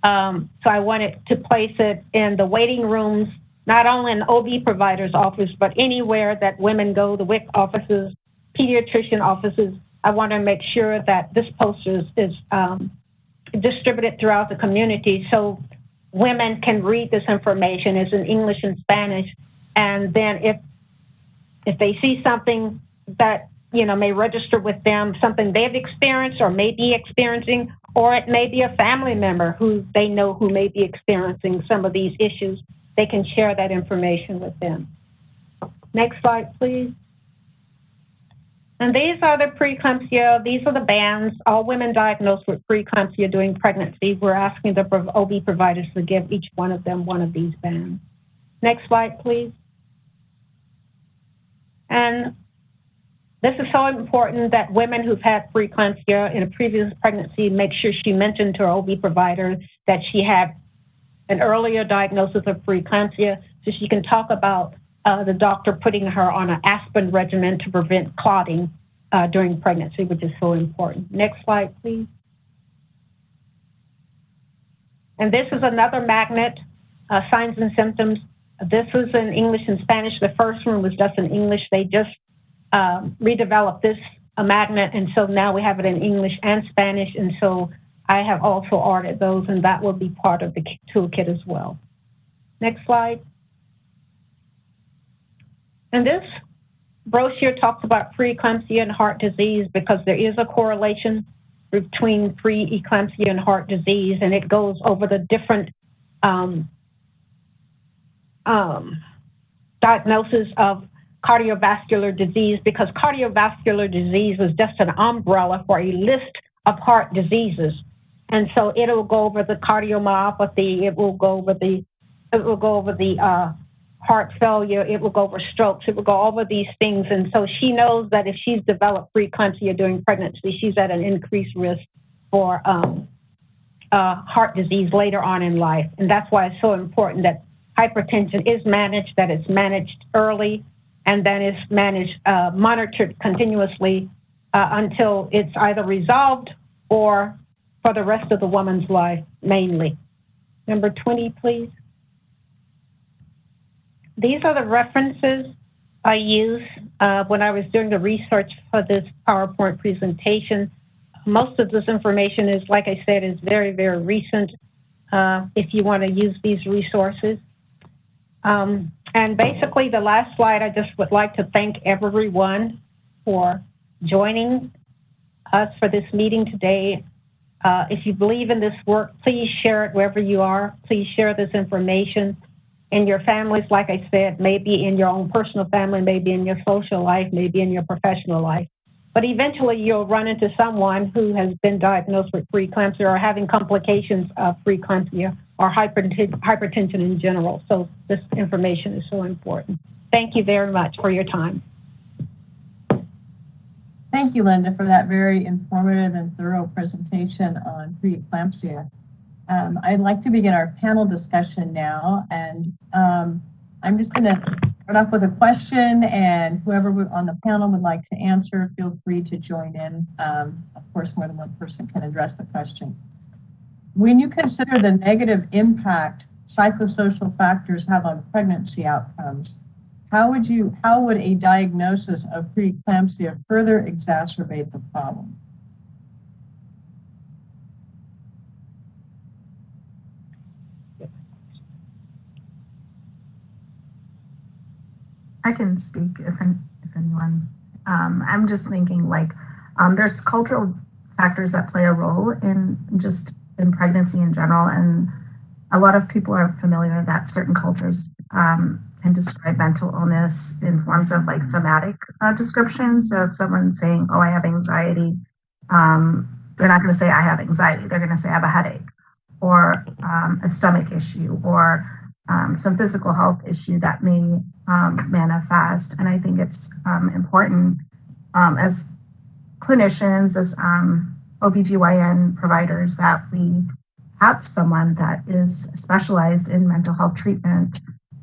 So I wanted to place it in the waiting rooms, not only in OB provider's office, but anywhere that women go, the WIC offices, pediatrician offices. I want to make sure that this poster is distributed throughout the community so women can read this information. It's in English and Spanish. And then if they see something that, you know, may register with them, something they've experienced or may be experiencing, or it may be a family member who they know who may be experiencing some of these issues, they can share that information with them. Next slide, please. And these are the preeclampsia. These are the bands. All women diagnosed with preeclampsia during pregnancy, we're asking the OB providers to give each one of them one of these bands. Next slide, please. And this is so important that women who've had preeclampsia in a previous pregnancy make sure she mentioned to her OB provider that she had an earlier diagnosis of preeclampsia, so she can talk about the doctor putting her on an aspirin regimen to prevent clotting during pregnancy, which is so important. Next slide, please. And this is another magnet, signs and symptoms. This is in English and Spanish. The first one was just in English. They just redeveloped this magnet, and so now we have it in English and Spanish, and so I have also ordered those, and that will be part of the toolkit as well. Next slide. And this brochure talks about preeclampsia and heart disease because there is a correlation between preeclampsia and heart disease, and it goes over the different diagnosis of cardiovascular disease, because cardiovascular disease is just an umbrella for a list of heart diseases. And so it will go over the cardiomyopathy, it will go over the heart failure, it will go over strokes, it will go over these things. And so she knows that if she's developed preeclampsia during pregnancy, she's at an increased risk for heart disease later on in life. And that's why it's so important that hypertension is managed, that it's managed early, and then it's managed, monitored continuously until it's either resolved or for the rest of the woman's life, mainly. Number 20, please. These are the references I used when I was doing the research for this PowerPoint presentation. Most of this information is, like I said, is very, very recent if you want to use these resources. And basically, the last slide, I just would like to thank everyone for joining us for this meeting today. If you believe in this work, please share it wherever you are. Please share this information in your families, like I said, maybe in your own personal family, maybe in your social life, maybe in your professional life. But eventually, you'll run into someone who has been diagnosed with preeclampsia or having complications of preeclampsia or hypertension in general. So this information is so important. Thank you very much for your time. Thank you, Linda, for that very informative and thorough presentation on preeclampsia. I'd like to begin our panel discussion now, and I'm just going to start off with a question, and whoever on the panel would like to answer, feel free to join in. Of course, more than one person can address the question. When you consider the negative impact psychosocial factors have on pregnancy outcomes, how would a diagnosis of preeclampsia further exacerbate the problem? I can speak if anyone. I'm just thinking like there's cultural factors that play a role in pregnancy in general, and a lot of people are familiar that certain cultures can describe mental illness in forms of like somatic description. So if someone's saying, "Oh, I have anxiety," they're not going to say, "I have anxiety." They're going to say, "I have a headache," or a stomach issue, or some physical health issue that may manifest. And I think it's important as clinicians, as OBGYN providers, that we have someone that is specialized in mental health treatment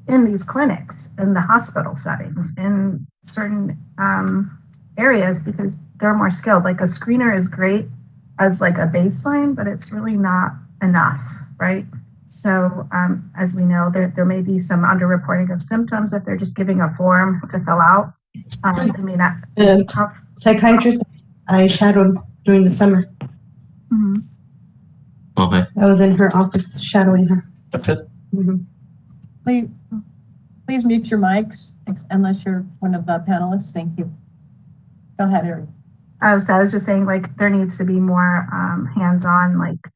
in these clinics, in the hospital settings, in certain areas, because they're more skilled. Like a screener is great as like a baseline, but it's really not enough, right? So as we know, there may be some underreporting of symptoms if they're just giving a form to fill out. They may not. Psychiatrist I shadowed during the summer. Mm-hmm. Okay. I was in her office shadowing her. Okay. Mm-hmm. Please mute your mics unless you're one of the panelists. Thank you. Go ahead, Erin. I was just saying, like, there needs to be more hands-on, like,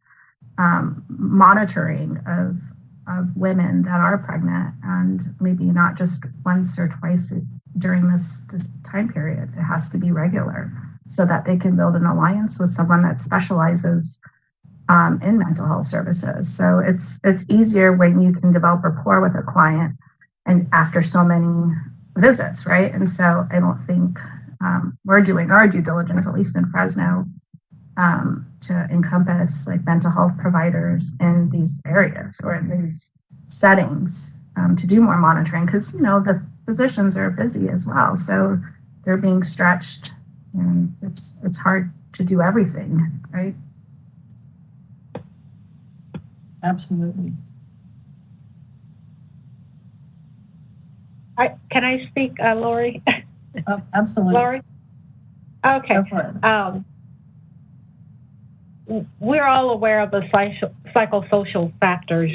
monitoring of women that are pregnant, and maybe not just once or twice during this time period. It has to be regular so that they can build an alliance with someone that specializes in mental health services. So it's easier when you can develop rapport with a client and after so many visits, right? And so I don't think we're doing our due diligence, at least in Fresno, to encompass like mental health providers in these areas or in these settings to do more monitoring, because, you know, the physicians are busy as well. So they're being stretched And it's hard to do everything, right? Absolutely. Can I speak, Lori? Oh, absolutely. Lori? Okay. Go for it. We're all aware of the psychosocial factors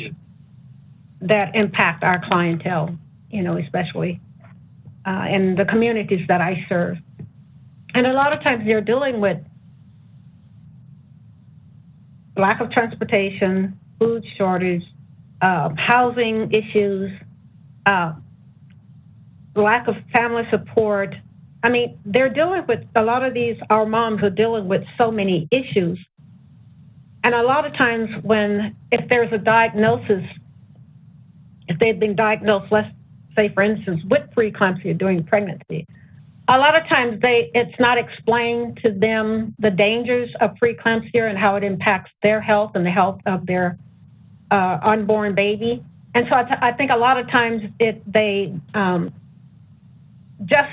that impact our clientele, especially in the communities that I serve. And a lot of times they're dealing with lack of transportation, food shortage, housing issues, lack of family support. I mean, they're dealing with, a lot of these, our moms are dealing with so many issues. And a lot of times if there's a diagnosis, if they've been diagnosed, let's say, for instance, with preeclampsia during pregnancy, a lot of times it's not explained to them the dangers of preeclampsia and how it impacts their health and the health of their unborn baby. And so I think a lot of times they just,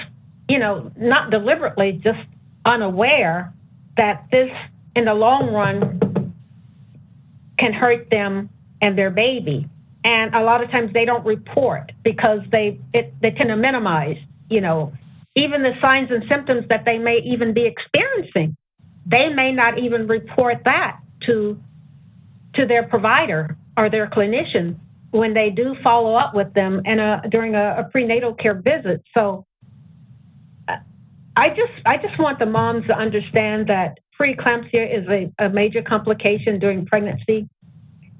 not deliberately, just unaware that this, in the long run, can hurt them and their baby. And a lot of times they don't report because they tend to minimize, even the signs and symptoms that they may even be experiencing. They may not even report that to their provider or their clinician when they do follow up with them during a prenatal care visit. So I just want the moms to understand that preeclampsia is a major complication during pregnancy.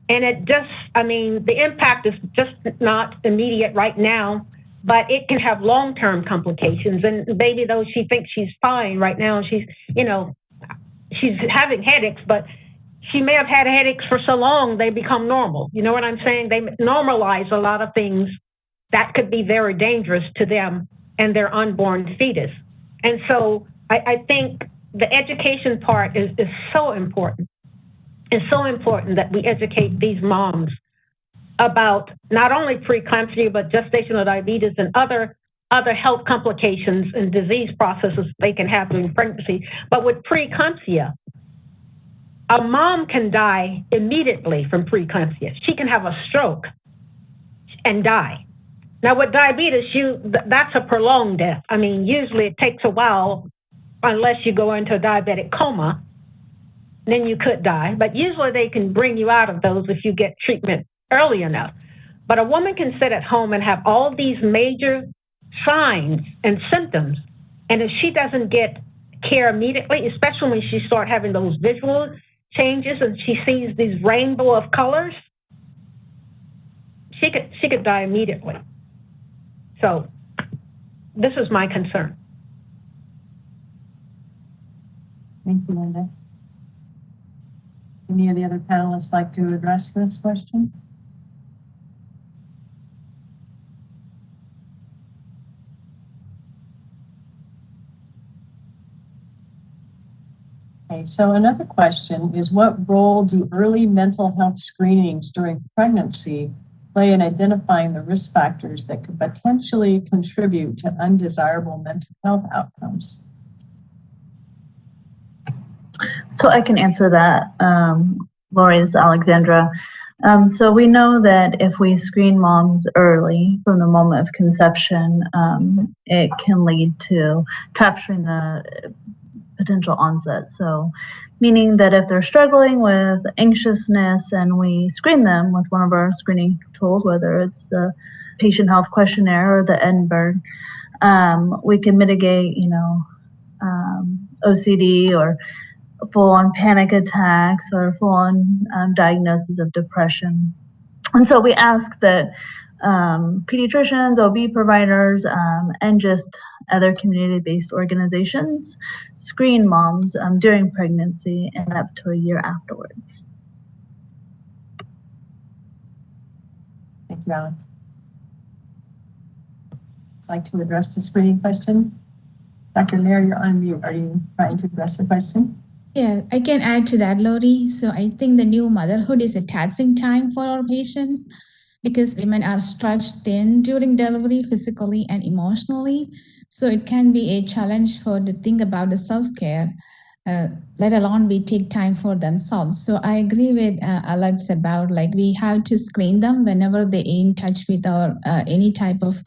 And the impact is just not immediate right now, but it can have long-term complications. And baby, though she thinks she's fine right now, and she's having headaches, but she may have had headaches for so long, they become normal. You know what I'm saying? They normalize a lot of things that could be very dangerous to them and their unborn fetus. And so I think the education part is so important. It's so important that we educate these moms about not only preeclampsia, but gestational diabetes and other health complications and disease processes they can have during pregnancy. But with preeclampsia, a mom can die immediately from preeclampsia. She can have a stroke and die. Now with diabetes, that's a prolonged death. I mean, usually it takes a while unless you go into a diabetic coma, then you could die. But usually they can bring you out of those if you get treatment early enough. But a woman can sit at home and have all these major signs and symptoms, and if she doesn't get care immediately, especially when she starts having those visual changes and she sees these rainbow of colors, she could die immediately. So this is my concern. Thank you, Linda. Any of the other panelists like to address this question? Okay, so another question is, what role do early mental health screenings during pregnancy play in identifying the risk factors that could potentially contribute to undesirable mental health outcomes? So I can answer that, Lori, this is Alexandra. So we know that if we screen moms early from the moment of conception, it can lead to capturing the potential onset. So meaning that if they're struggling with anxiousness and we screen them with one of our screening tools, whether it's the patient health questionnaire or the Edinburgh, we can mitigate, OCD or full-on panic attacks or full-on diagnosis of depression. And so we ask that pediatricians, OB providers, and just other community-based organizations screen moms during pregnancy and up to a year afterwards. Thank you, Alex. I'd like to address the screening question. Dr. Nair, you're on mute. Are you trying to address the question? Yeah, I can add to that, Lori. So I think the new motherhood is a taxing time for our patients. because women are stretched thin during delivery, physically and emotionally. So it can be a challenge for to think about the self-care, let alone we take time for themselves. So I agree with Alex about like we have to screen them whenever they're in touch with our any type of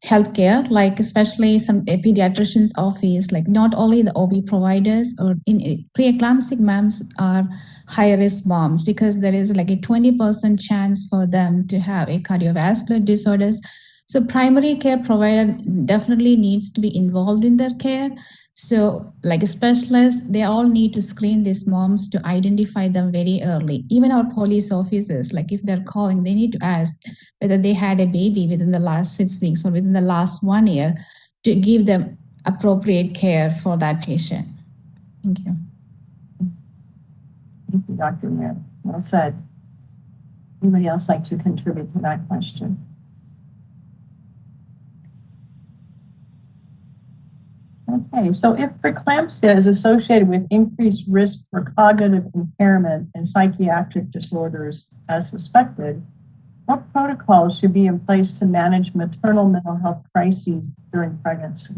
healthcare, like especially some pediatrician's office, like not only the OB providers or in pre-eclamptic moms are high-risk moms because there is like a 20% chance for them to have a cardiovascular disorders. So primary care provider definitely needs to be involved in their care. So like a specialist, they all need to screen these moms to identify them very early. Even our police officers, like if they're calling, they need to ask whether they had a baby within the last 6 weeks or within the last 1 year to give them appropriate care for that patient. Thank you. Thank you, Dr. Nair. Well said. Anybody else like to contribute to that question? Okay, so if preeclampsia is associated with increased risk for cognitive impairment and psychiatric disorders as suspected, what protocols should be in place to manage maternal mental health crises during pregnancy?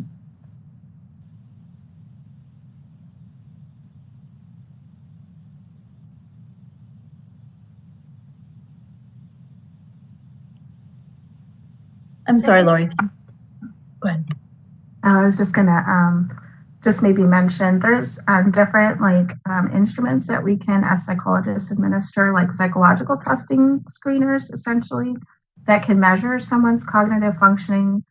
I'm sorry, Lori. Go ahead. I was just gonna just maybe mention there's different like instruments that we can as psychologists administer, like psychological testing screeners essentially that can measure someone's cognitive functioning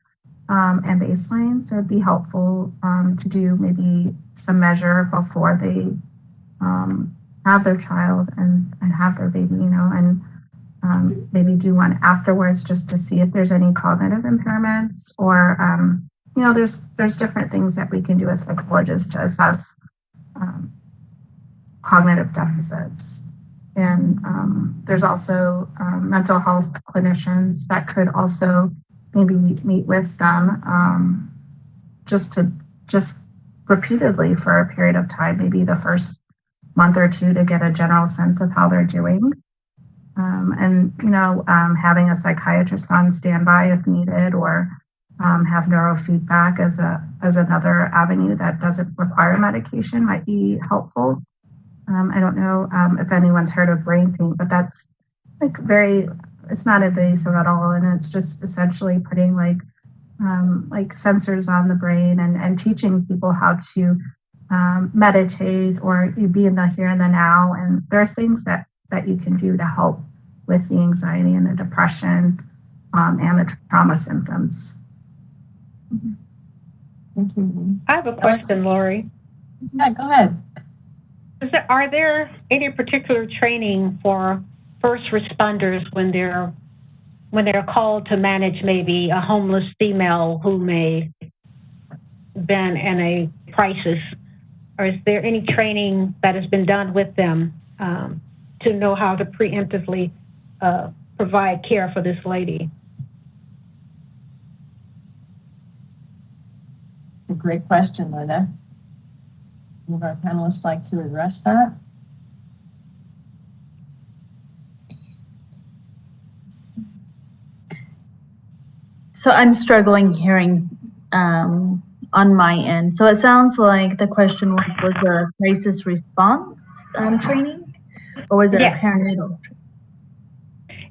and baseline. So it'd be helpful to do maybe some measure before they have their child and have their baby, you know, and maybe do one afterwards just to see if there's any cognitive impairments or you know, there's different things that we can do as psychologists to assess cognitive deficits. And there's also mental health clinicians that could also maybe meet with them just repeatedly for a period of time, maybe the first month or two to get a general sense of how they're doing. And, you know, having a psychiatrist on standby if needed or have neurofeedback as another avenue that doesn't require medication might be helpful. I don't know if anyone's heard of brain paint, but that's like it's not invasive at all. And it's just essentially putting like sensors on the brain and teaching people how to meditate or be in the here and the now. And there are things that you can do to help with the anxiety and the depression and the trauma symptoms. Thank you. I have a question, Lori. Yeah, go ahead. Are there any particular training for first responders when they're called to manage maybe a homeless female who may been in a crisis? Or is there any training that has been done with them to know how to preemptively provide care for this lady? A great question, Linda. Would our panelists like to address that? So I'm struggling hearing on my end. So it sounds like the question was there a crisis response training, or was it a perinatal?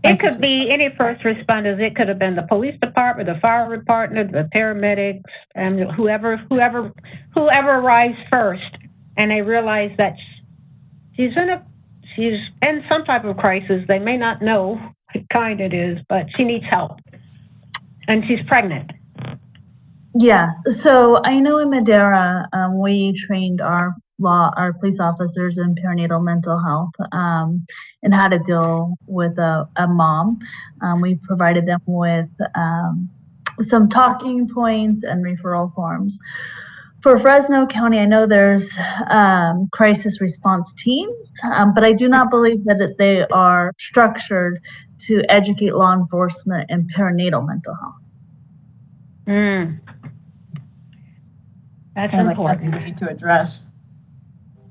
It could be any first responders. It could have been the police department, the fire department, the paramedics, and whoever arrives first, and they realize that she's in some type of crisis. They may not know what kind it is, but she needs help, and she's pregnant. Yes. So I know in Madeira, we trained our police officers in perinatal mental health and how to deal with a mom. We provided them with some talking points and referral forms. For Fresno County, I know there's crisis response teams, but I do not believe that they are structured to educate law enforcement in perinatal mental health. That's important. important. Something we need to address.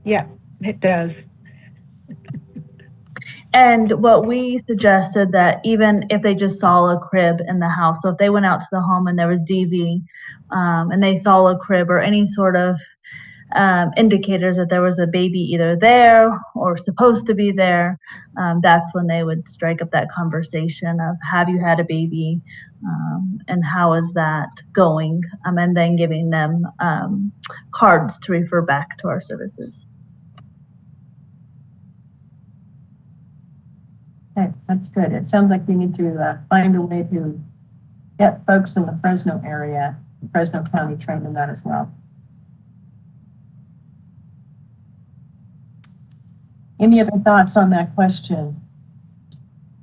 Yeah, it does. And what we suggested that even if they just saw a crib in the house, so if they went out to the home and there was DV, and they saw a crib or any sort of indicators that there was a baby either there or supposed to be there, that's when they would strike up that conversation of, have you had a baby, and how is that going, and then giving them cards to refer back to our services. Okay, that's good. It sounds like we need to find a way to get folks in the Fresno area, Fresno County, trained in that as well. Any other thoughts on that question?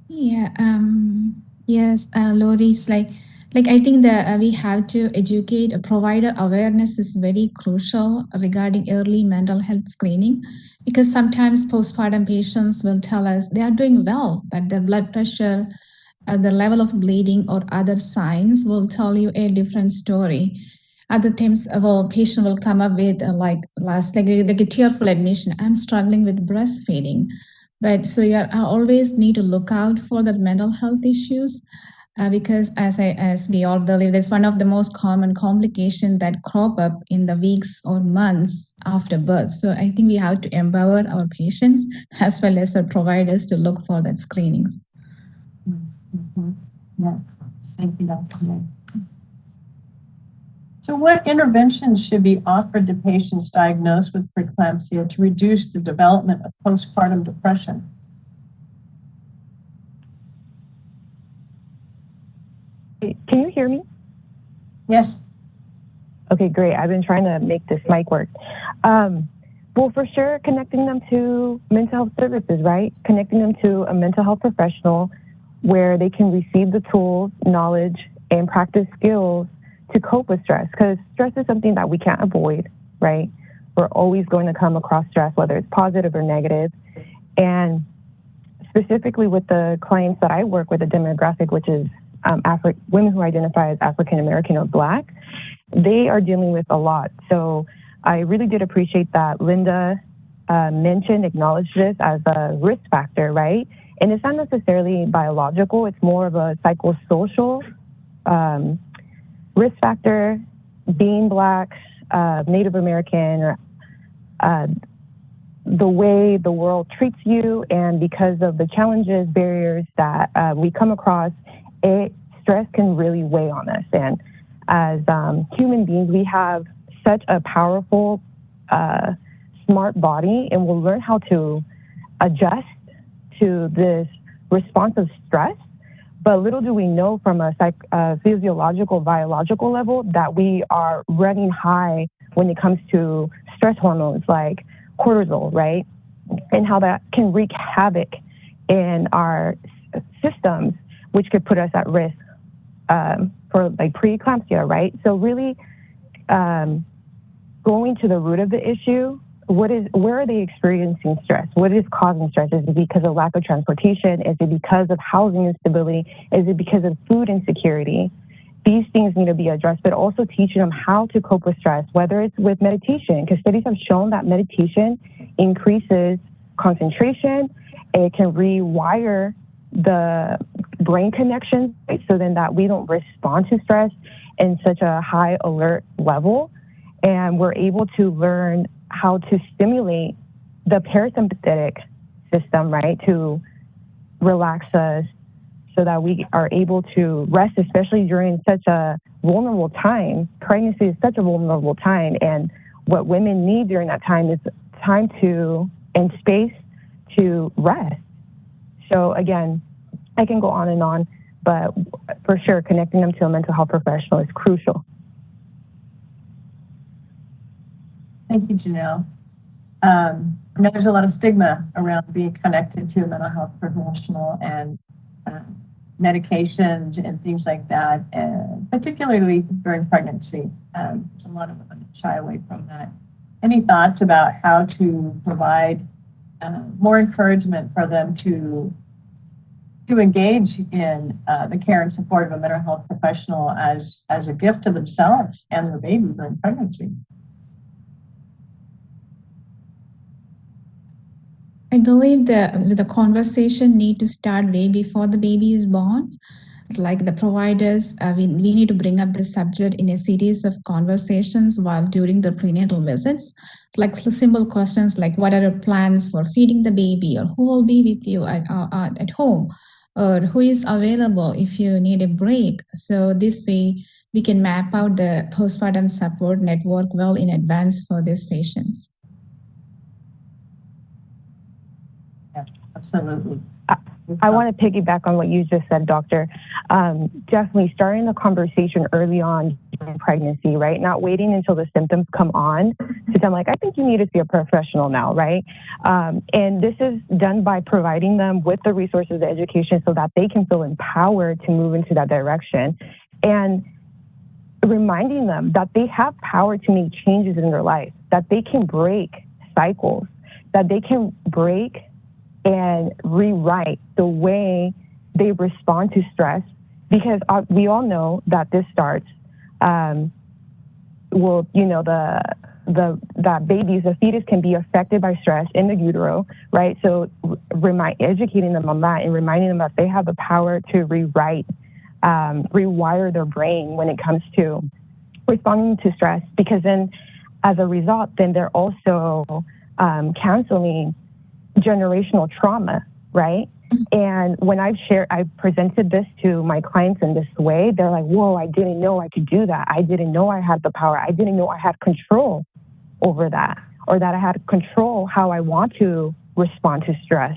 Yeah, yes, Lori's like I think that we have to educate, provider awareness is very crucial regarding early mental health screening, because sometimes postpartum patients will tell us they are doing well, but their blood pressure, the level of bleeding or other signs will tell you a different story. Other times, patient will come up with like a tearful admission, I'm struggling with breastfeeding. But so you always need to look out for the mental health issues, because as we all believe, it's one of the most common complications that crop up in the weeks or months after birth. So I think we have to empower our patients as well as our providers to look for that screenings. Mm-hmm. Yes, thank you, Dr. May. So what interventions should be offered to patients diagnosed with preeclampsia to reduce the development of postpartum depression? Can you hear me? Yes. Okay, great. I've been trying to make this mic work. Well, for sure, connecting them to mental health services, right? Connecting them to a mental health professional where they can receive the tools, knowledge, and practice skills to cope with stress, because stress is something that we can't avoid, right? We're always going to come across stress, whether it's positive or negative. And specifically with the clients that I work with, the demographic, which is women who identify as African American or Black, they are dealing with a lot. So I really did appreciate that Linda acknowledged this as a risk factor, right? And it's not necessarily biological, it's more of a psychosocial risk factor. Being Black, Native American, or the way the world treats you, and because of the challenges, barriers that we come across, stress can really weigh on us. And as human beings, we have such a powerful, smart body, and we'll learn how to adjust to this response of stress. But little do we know from a physiological, biological level that we are running high when it comes to stress hormones like cortisol, right? And how that can wreak havoc in our systems, which could put us at risk for like preeclampsia, right? So really going to the root of the issue, where are they experiencing stress? What is causing stress? Is it because of lack of transportation? Is it because of housing instability? Is it because of food insecurity? These things need to be addressed, but also teaching them how to cope with stress, whether it's with meditation, because studies have shown that meditation increases concentration. It can rewire the brain connections, right? So then that we don't respond to stress in such a high alert level. And we're able to learn how to stimulate the parasympathetic system, right? To relax us so that we are able to rest, especially during such a vulnerable time. Pregnancy is such a vulnerable time. And what women need during that time is time and space to rest. So again, I can go on, but for sure, connecting them to a mental health professional is crucial. Thank you, Janelle. I know there's a lot of stigma around being connected to a mental health professional and medications and things like that, particularly during pregnancy. There's a lot of women that shy away from that. Any thoughts about how to provide more encouragement for them to engage in the care and support of a mental health professional as a gift to themselves and their baby during pregnancy? I believe the conversation need to start way before the baby is born. Like the providers, we need to bring up the subject in a series of conversations while during the prenatal visits. It's like simple questions like, what are your plans for feeding the baby, or who will be with you at home, or who is available if you need a break. So this way we can map out the postpartum support network well in advance for these patients. Yeah, absolutely. I want to piggyback on what you just said, Doctor. Definitely starting the conversation early on during pregnancy, right? Not waiting until the symptoms come on to them like, I think you need to see a professional now, right? And this is done by providing them with the resources, the education, so that they can feel empowered to move into that direction. And reminding them that they have power to make changes in their life, that they can break cycles, that they can break and rewrite the way they respond to stress, because we all know that this starts, that babies, the fetus can be affected by stress in the utero, right? So educating them on that and reminding them that they have the power to rewire their brain when it comes to responding to stress, because then as a result, then they're also counseling generational trauma, right? And when I presented this to my clients in this way, they're like, whoa, I didn't know I could do that. I didn't know I had the power. I didn't know I had control over that, or that I had control how I want to respond to stress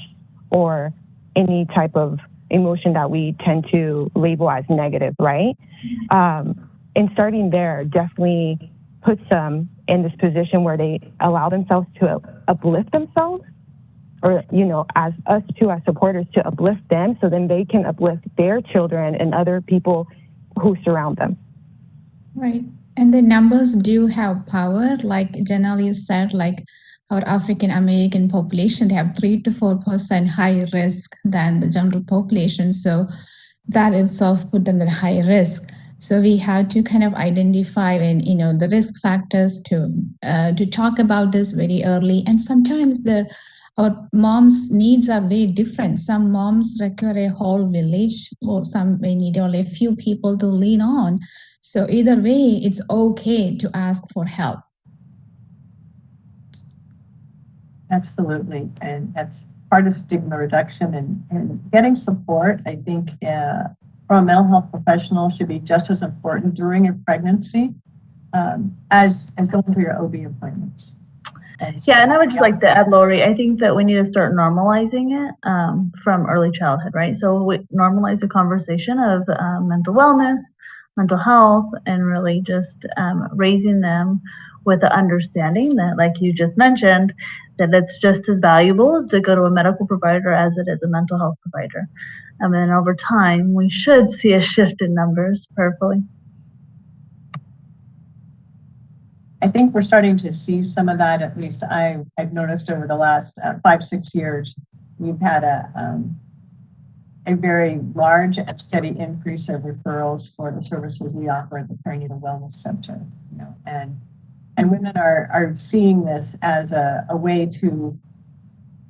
or any type of emotion that we tend to label as negative, right? And starting there definitely puts them in this position where they allow themselves to uplift themselves, or, as us too, as supporters, to uplift them, so then they can uplift their children and other people who surround them. Right. And the numbers do have power. Like Janelle said, like our African American population, they have 3 to 4% higher risk than the general population. So that itself put them at high risk. So we have to kind of identify and the risk factors to talk about this very early. And sometimes our moms' needs are very different. Some moms require a whole village, or some may need only a few people to lean on. So either way, it's okay to ask for help. Absolutely. And that's part of stigma reduction and getting support. I think from a mental health professional should be just as important during a pregnancy as going to your OB appointments. Yeah, and I would just like to add, Lori, I think that we need to start normalizing it from early childhood, right? So we normalize the conversation of mental wellness, mental health, and really just raising them with the understanding that, like you just mentioned, that it's just as valuable as to go to a medical provider as it is a mental health provider. And then over time, we should see a shift in numbers, prayerfully. I think we're starting to see some of that. At least I've noticed over the last 5-6 years, we've had a very large and steady increase of referrals for the services we offer at the Perinatal Wellness Center. And women are seeing this as a way to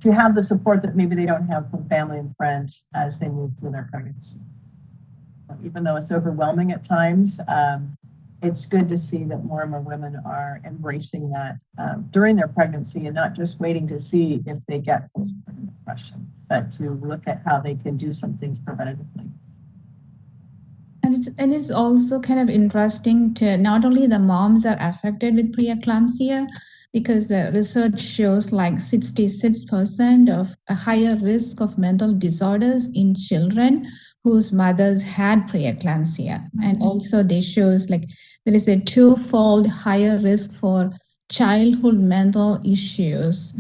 have the support that maybe they don't have from family and friends as they move through their pregnancy. Even though it's overwhelming at times, it's good to see that more and more women are embracing that during their pregnancy and not just waiting to see if they get postpartum depression, but to look at how they can do some things preventatively. And it's also kind of interesting to not only the moms are affected with preeclampsia, because the research shows like 66% of a higher risk of mental disorders in children whose mothers had preeclampsia. And also they shows like there is a 2-fold higher risk for childhood mental issues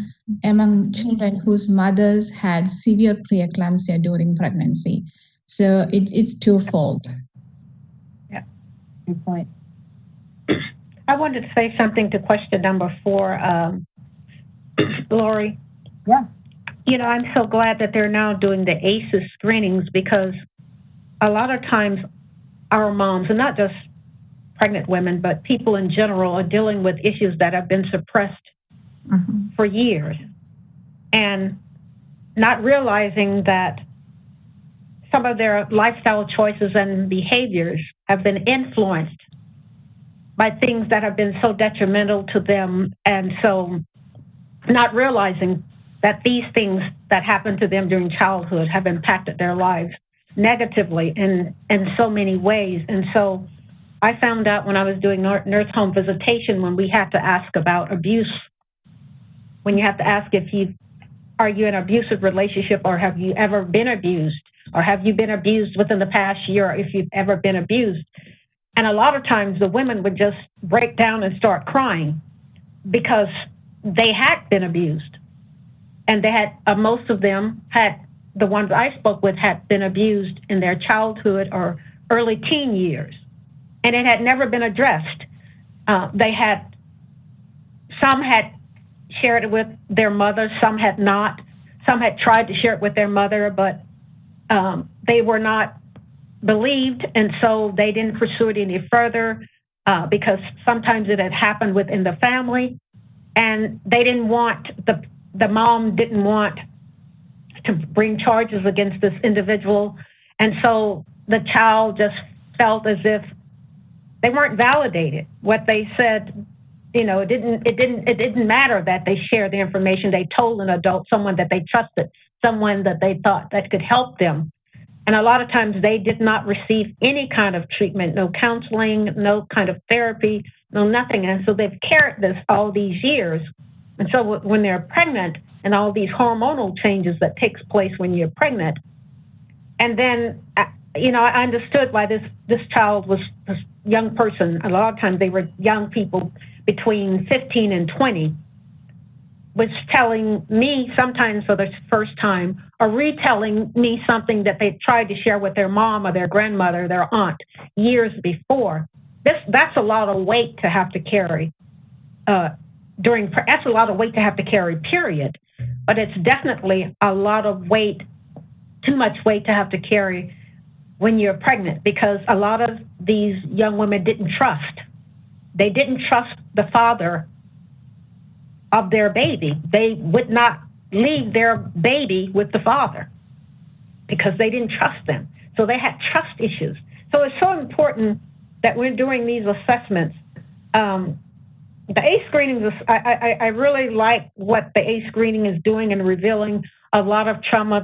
among children whose mothers had severe preeclampsia during pregnancy. So it's 2-fold. Yeah, good point. I wanted to say something to question number 4, Lori. Yeah. I'm so glad that they're now doing the ACEs screenings, because a lot of times our moms, and not just pregnant women, but people in general, are dealing with issues that have been suppressed for years. And not realizing that some of their lifestyle choices and behaviors have been influenced by things that have been so detrimental to them, and so not realizing that these things that happened to them during childhood have impacted their lives negatively in so many ways. And so I found out when I was doing nurse home visitation, when we had to ask about abuse, when you have to ask are you in an abusive relationship, or have you ever been abused, or have you been abused within the past year, if you've ever been abused. And a lot of times the women would just break down and start crying because they had been abused. And they had, most of them had, the ones I spoke with had been abused in their childhood or early teen years. And it had never been addressed. Some had shared it with their mother, some had not. Some had tried to share it with their mother, but they were not believed, and so they didn't pursue it any further because sometimes it had happened within the family, and they didn't want, the mom didn't want to bring charges against this individual, and so the child just felt as if they weren't validated. What they said, it didn't matter that they shared the information. They told an adult, someone that they trusted, someone that they thought that could help them. And a lot of times they did not receive any kind of treatment, no counseling, no kind of therapy, no nothing. And so they've carried this all these years. And so when they're pregnant and all these hormonal changes that takes place when you're pregnant, and then, I understood why this child was this young person. A lot of times they were young people between 15 and 20, was telling me sometimes for the first time, or retelling me something that they tried to share with their mom or their grandmother, their aunt, years before. That's a lot of weight to have to carry that's a lot of weight to have to carry, period. But it's definitely a lot of weight, too much weight to have to carry when you're pregnant, because a lot of these young women didn't trust. They didn't trust the father of their baby. They would not leave their baby with the father because they didn't trust them. So they had trust issues. So it's so important that we're doing these assessments. The ACE screening, I really like what the ACE screening is doing and revealing a lot of trauma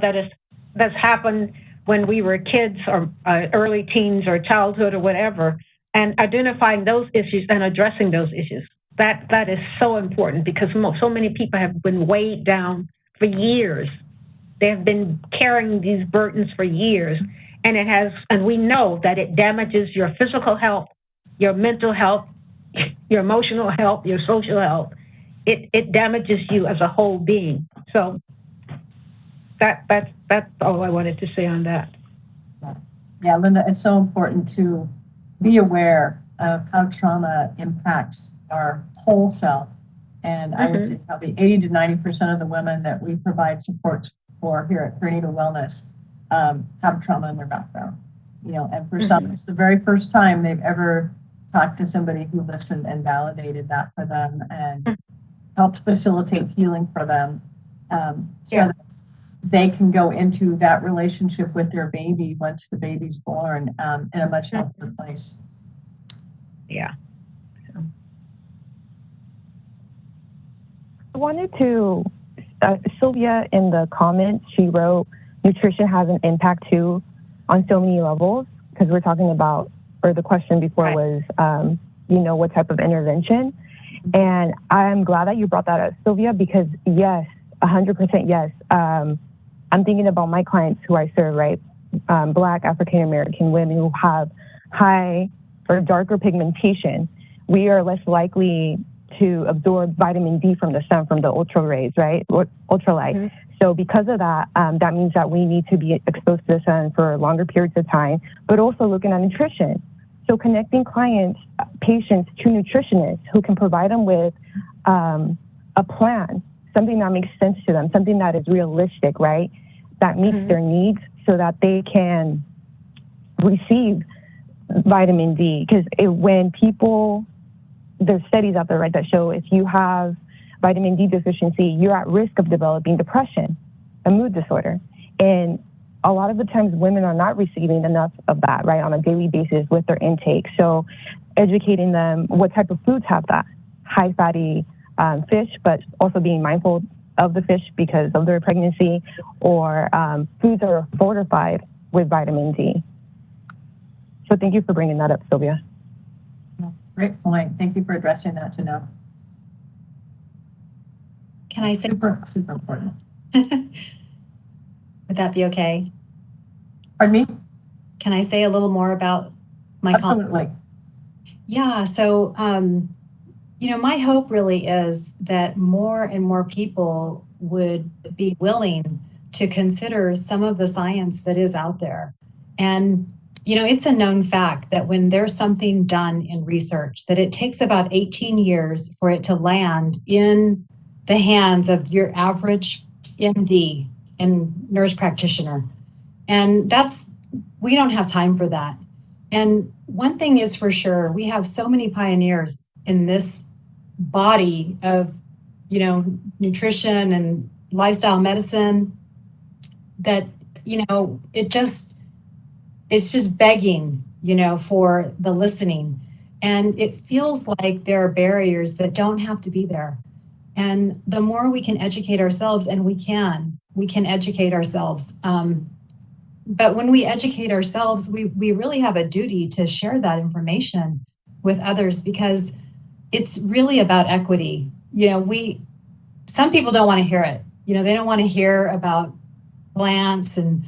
that's happened when we were kids or early teens or childhood or whatever, and identifying those issues and addressing those issues. That is so important because so many people have been weighed down for years. They have been carrying these burdens for years, and we know that it damages your physical health, your mental health, your emotional health, your social health. It damages you as a whole being. So that's all I wanted to say on that. Yeah, Linda, it's so important to be aware of how trauma impacts our whole self. And I would say probably 80 to 90% of the women that we provide support for here at Prenatal Wellness have trauma in their background. And for some, it's the very first time they've ever talked to somebody who listened and validated that for them and helped facilitate healing for them, that they can go into that relationship with their baby once the baby's born in a much healthier place. Yeah. I wanted to, Sylvia in the comments, she wrote, nutrition has an impact too on so many levels, because we're talking about, or the question before was, what type of intervention. And I'm glad that you brought that up, Sylvia, because yes, 100% yes. I'm thinking about my clients who I serve, right? Black African-American women who have high or darker pigmentation. We are less likely to absorb vitamin D from the sun, from the ultra rays, right? Ultralight. So because of that, that means that we need to be exposed to the sun for longer periods of time, but also looking at nutrition. So connecting patients to nutritionists who can provide them with a plan, something that makes sense to them, something that is realistic, right? That meets their needs so that they can receive vitamin D. Because when people, there's studies out there, right, that show if you have vitamin D deficiency, you're at risk of developing depression. a mood disorder. And a lot of the times women are not receiving enough of that, right, on a daily basis with their intake. So educating them what type of foods have that, high fatty fish, but also being mindful of the fish because of their pregnancy, or foods that are fortified with vitamin D. So thank you for bringing that up, Sylvia. Great point. Thank you for addressing that, Janelle. Can I say? Super important. Would that be okay? Pardon me? Can I say a little more about my Absolutely. Yeah, so, you know, my hope really is that more and more people would be willing to consider some of the science that is out there. And, you know, it's a known fact that when there's something done in research, that it takes about 18 years for it to land in the hands of your average MD and nurse practitioner. And we don't have time for that. And one thing is for sure, we have so many pioneers in this body of, you know, nutrition and lifestyle medicine that, you know, it's just begging, you know, for the listening. And it feels like there are barriers that don't have to be there. And the more we can educate ourselves, and we can educate ourselves. But when we educate ourselves, we really have a duty to share that information with others, because it's really about equity. You know, some people don't want to hear it. You know, they don't want to hear about plants and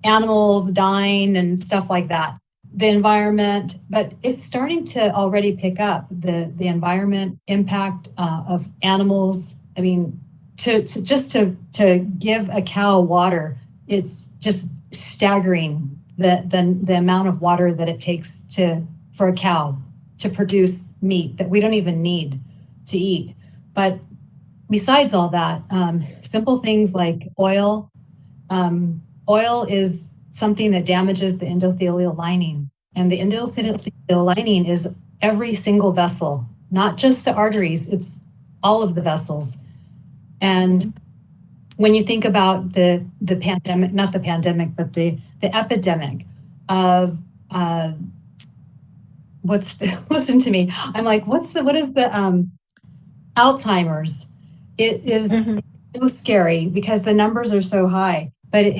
animals dying and stuff like that, the environment, but it's starting to already pick up the environment impact of animals. I mean, to give a cow water, it's just staggering the amount of water that it takes for a cow to produce meat that we don't even need to eat. But besides all that, simple things like oil. Oil is something that damages the endothelial lining, and the endothelial lining is every single vessel, not just the arteries, it's all of the vessels. And when you think about the pandemic, not the pandemic, but the epidemic of listen to me. I'm like, what is the Alzheimer's? It is so scary because the numbers are so high, but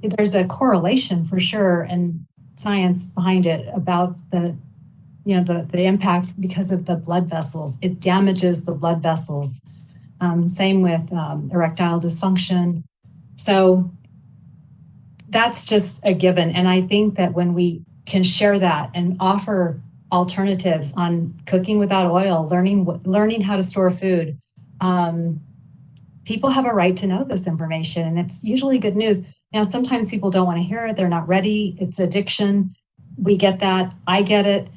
there's a correlation for sure and science behind it about the impact because of the blood vessels. It damages the blood vessels. Same with erectile dysfunction. So that's just a given. And I think that when we can share that and offer alternatives on cooking without oil, learning how to store food, people have a right to know this information, and it's usually good news. Now, sometimes people don't want to hear it. They're not ready. It's addiction. We get that. I get it.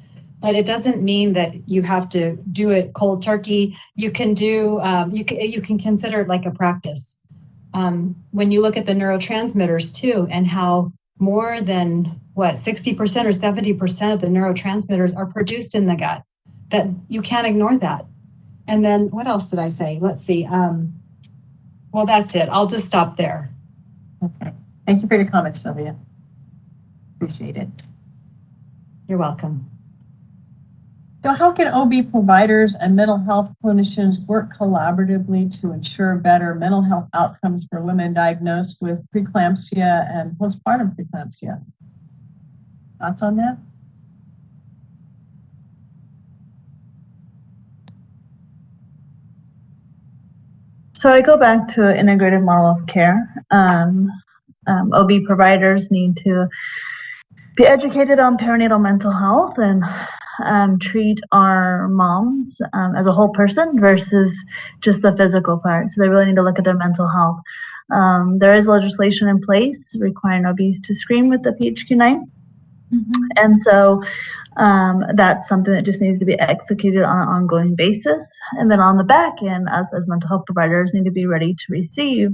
But it doesn't mean that you have to do it cold turkey. You can you can consider it like a practice. When you look at the neurotransmitters too, and how more than 60% or 70% of the neurotransmitters are produced in the gut, that you can't ignore that. And then what else did I say? Let's see. Well, that's it. I'll just stop there. Okay. Thank you for your comments, Sylvia. Appreciate it. You're welcome. So how can OB providers and mental health clinicians work collaboratively to ensure better mental health outcomes for women diagnosed with preeclampsia and postpartum preeclampsia? Thoughts on that? So I go back to an integrated model of care. OB providers need to be educated on perinatal mental health and treat our moms as a whole person versus just the physical part. So they really need to look at their mental health. There is legislation in place requiring OBs to screen with the PHQ-9. And so that's something that just needs to be executed on an ongoing basis. And then on the back end, us as mental health providers need to be ready to receive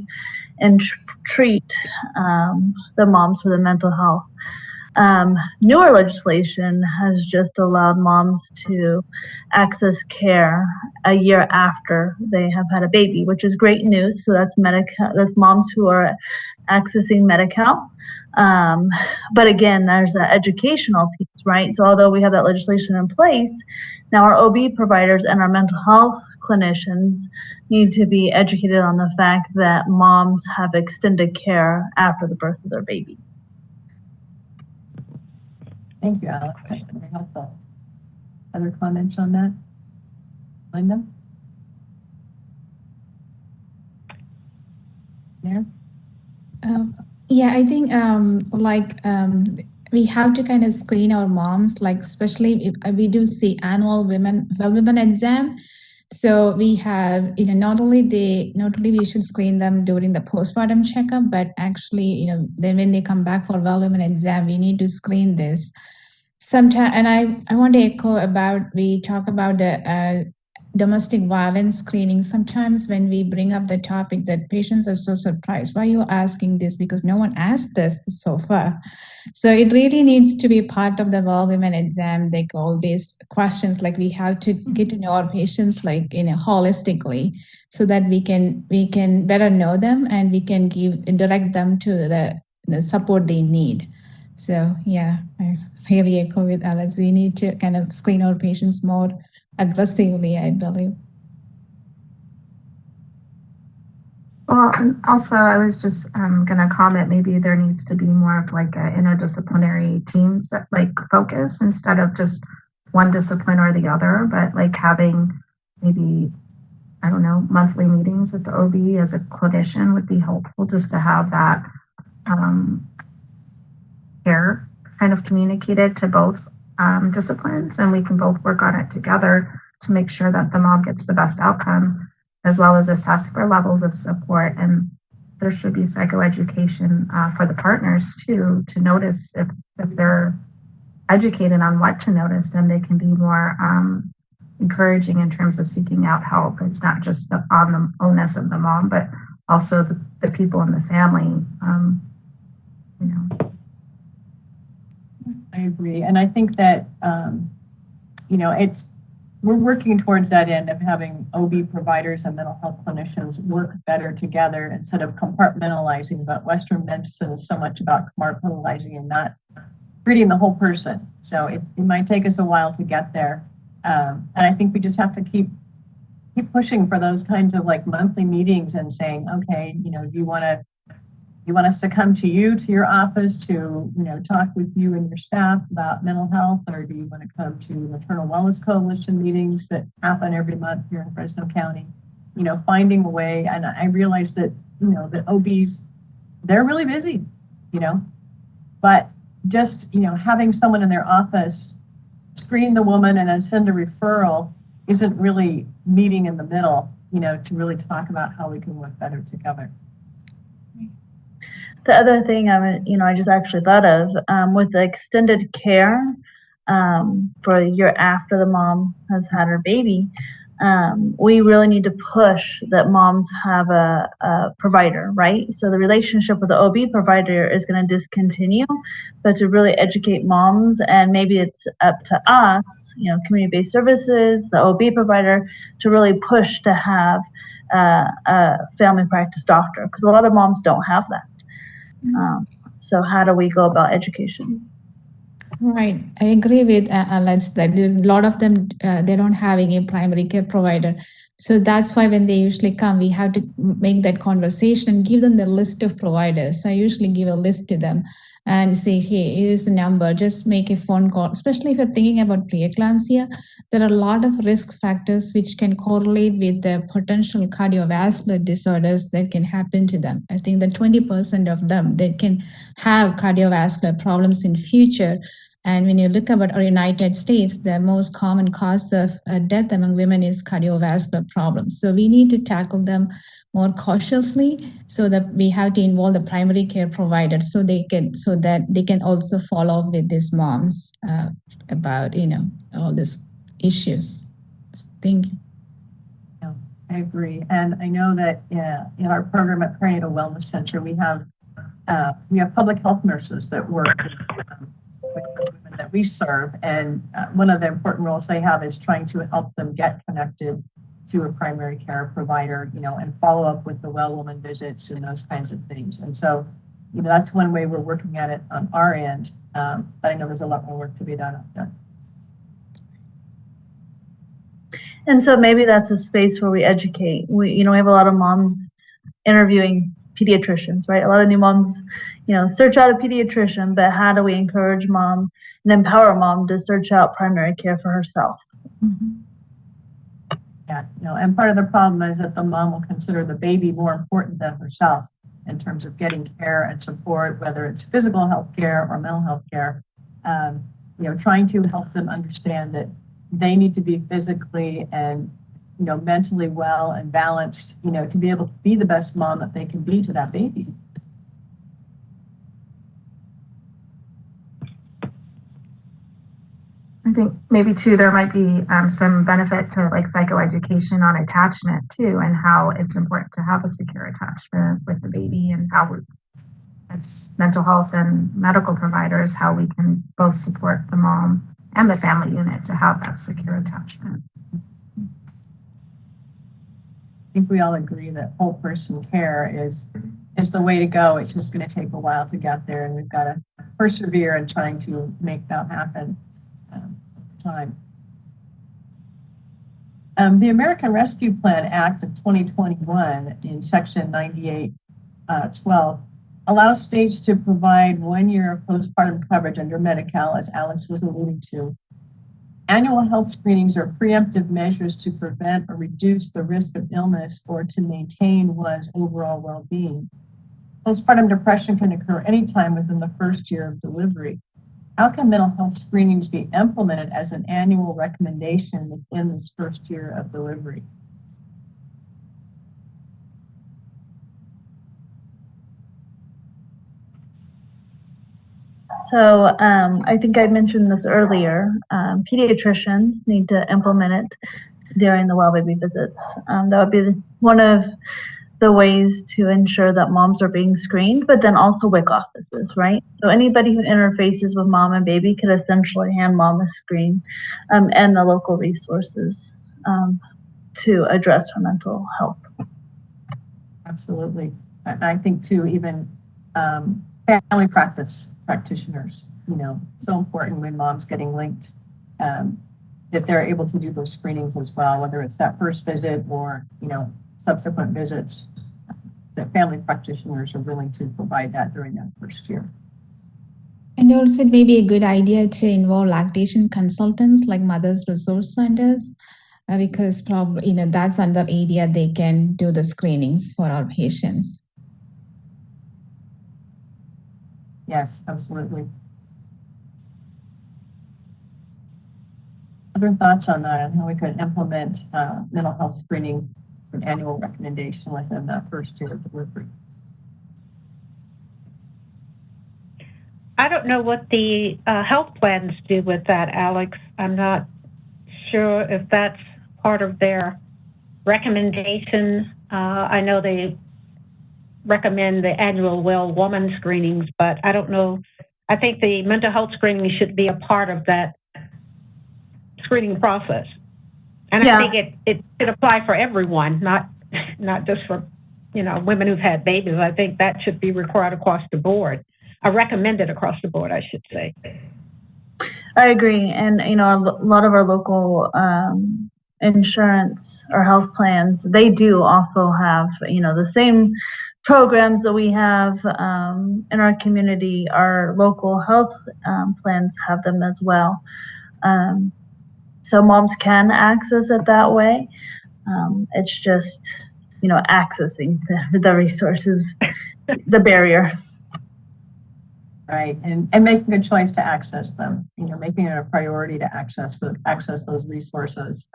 and treat the moms for the mental health. Newer legislation has just allowed moms to access care a year after they have had a baby, which is great news. So that's that's moms who are accessing Medi-Cal. But again, there's that educational piece, right? So although we have that legislation in place, now our OB providers and our mental health clinicians need to be educated on the fact that moms have extended care after the birth of their baby. Thank you, Alex. That's very helpful. Other comments on that? Linda? There? Yeah, I think we have to kind of screen our moms, like especially if we do see annual women exam. So we have, not only we should screen them during the postpartum checkup, but actually, then when they come back for women exam, we need to screen this. Sometimes, and I want to echo about, we talk about the domestic violence screening. Sometimes when we bring up the topic, that patients are so surprised. Why are you asking this? Because no one asked us so far. So it really needs to be part of the women exam, like all these questions, like we have to get to know our patients like holistically, so that we can better know them and we can direct them to the support they need. So yeah, I really echo with Alex. We need to kind of screen our patients more aggressively, I believe. Well, and also I was just going to comment, maybe there needs to be more of like an interdisciplinary teams like focus instead of just one discipline or the other, but like having maybe, I don't know, monthly meetings with the OB as a clinician would be helpful, just to have that care kind of communicated to both disciplines, and we can both work on it together to make sure that the mom gets the best outcome, as well as assess for levels of support. And there should be psychoeducation for the partners too, to notice if they're educated on what to notice, then they can be more encouraging in terms of seeking out help. It's not just on the onus of the mom, but also the people in the family, I agree. And I think that, we're working towards that end of having OB providers and mental health clinicians work better together instead of compartmentalizing. But Western medicine is so much about compartmentalizing and not treating the whole person. So it might take us a while to get there. And I think we just have to keep pushing for those kinds of like monthly meetings and saying, okay, do you want us to come to your office to, talk with you and your staff about mental health, or do you want to come to Maternal Wellness Coalition meetings that happen every month here in Fresno County? Finding a way. And I realize that, the OBs, they're really busy, but just, having someone in their office screen the woman and then send a referral isn't really meeting in the middle, to really talk about how we can work better together. The other thing I just actually thought of with the extended care for a year after the mom has had her baby, we really need to push that moms have a provider, right? So the relationship with the OB provider is going to discontinue, but to really educate moms, and maybe it's up to us, community-based services, the OB provider, to really push to have a family practice doctor, because a lot of moms don't have that. So how do we go about education? Right. I agree with Alex that a lot of them, they don't have any primary care provider. So that's why when they usually come, we have to make that conversation and give them the list of providers. I usually give a list to them and say, hey, here's the number, just make a phone call. Especially if you're thinking about preeclampsia, there are a lot of risk factors which can correlate with the potential cardiovascular disorders that can happen to them. I think that 20% of them, they can have cardiovascular problems in future. And when you look about our United States, the most common cause of death among women is cardiovascular problems. So we need to tackle them more cautiously, so that we have to involve the primary care provider so that they can also follow up with these moms about all these issues. Thank you. Yeah, I agree. And I know that in our program at Perinatal Wellness Center, we have public health nurses that work with the women that we serve. And one of the important roles they have is trying to help them get connected to a primary care provider, and follow up with the well woman visits and those kinds of things. And so, that's one way we're working at it on our end. But I know there's a lot more work to be done out there. And so maybe that's a space where we educate. We have a lot of moms interviewing pediatricians, right? A lot of new moms, search out a pediatrician, but how do we encourage mom and empower mom to search out primary care for herself? Mm-hmm. Yeah, and part of the problem is that the mom will consider the baby more important than herself in terms of getting care and support, whether it's physical health care or mental health care. Trying to help them understand that they need to be physically and mentally well and balanced, to be able to be the best mom that they can be to that baby. I think maybe too, there might be some benefit to like psychoeducation on attachment too, and how it's important to have a secure attachment with the baby, and how as mental health and medical providers, how we can both support the mom and the family unit to have that secure attachment. I think we all agree that whole person care is the way to go. It's just going to take a while to get there, and we've got to persevere in trying to make that happen over time. The American Rescue Plan Act of 2021 in Section 9812 allows states to provide 1 year of postpartum coverage under Medi-Cal, as Alex was alluding to. Annual health screenings are preemptive measures to prevent or reduce the risk of illness or to maintain one's overall well-being. Postpartum depression can occur anytime within the first year of delivery. How can mental health screenings be implemented as an annual recommendation within this first year of delivery? So I think I mentioned this earlier. Pediatricians need to implement it during the well baby visits. That would be one of the ways to ensure that moms are being screened, but then also WIC offices, right? So anybody who interfaces with mom and baby could essentially hand mom a screen, and the local resources to address her mental health. Absolutely. And I think too, even family practitioners, so important when mom's getting linked, that they're able to do those screenings as well, whether it's that first visit or, subsequent visits, that family practitioners are willing to provide that during that first year. And also it may be a good idea to involve lactation consultants like Mothers Resource Centers, because probably, that's another area they can do the screenings for our patients. Yes, absolutely. Other thoughts on that and how we could implement mental health screening, an annual recommendation within that first year of delivery? I don't know what the health plans do with that, Alex. I'm not sure if that's part of their recommendation. I know they recommend the annual well woman screenings, but I don't know. I think the mental health screening should be a part of that screening process. And I think it should apply for everyone, not just for, women who've had babies. I think that should be required across the board, recommended across the board, I should say. I agree. And, a lot of our local insurance or health plans, they do also have, the same programs that we have in our community. Our local health plans have them as well. So moms can access it that way. It's just, accessing the resources, the barrier. Right, and making a choice to access them, making it a priority to access those resources.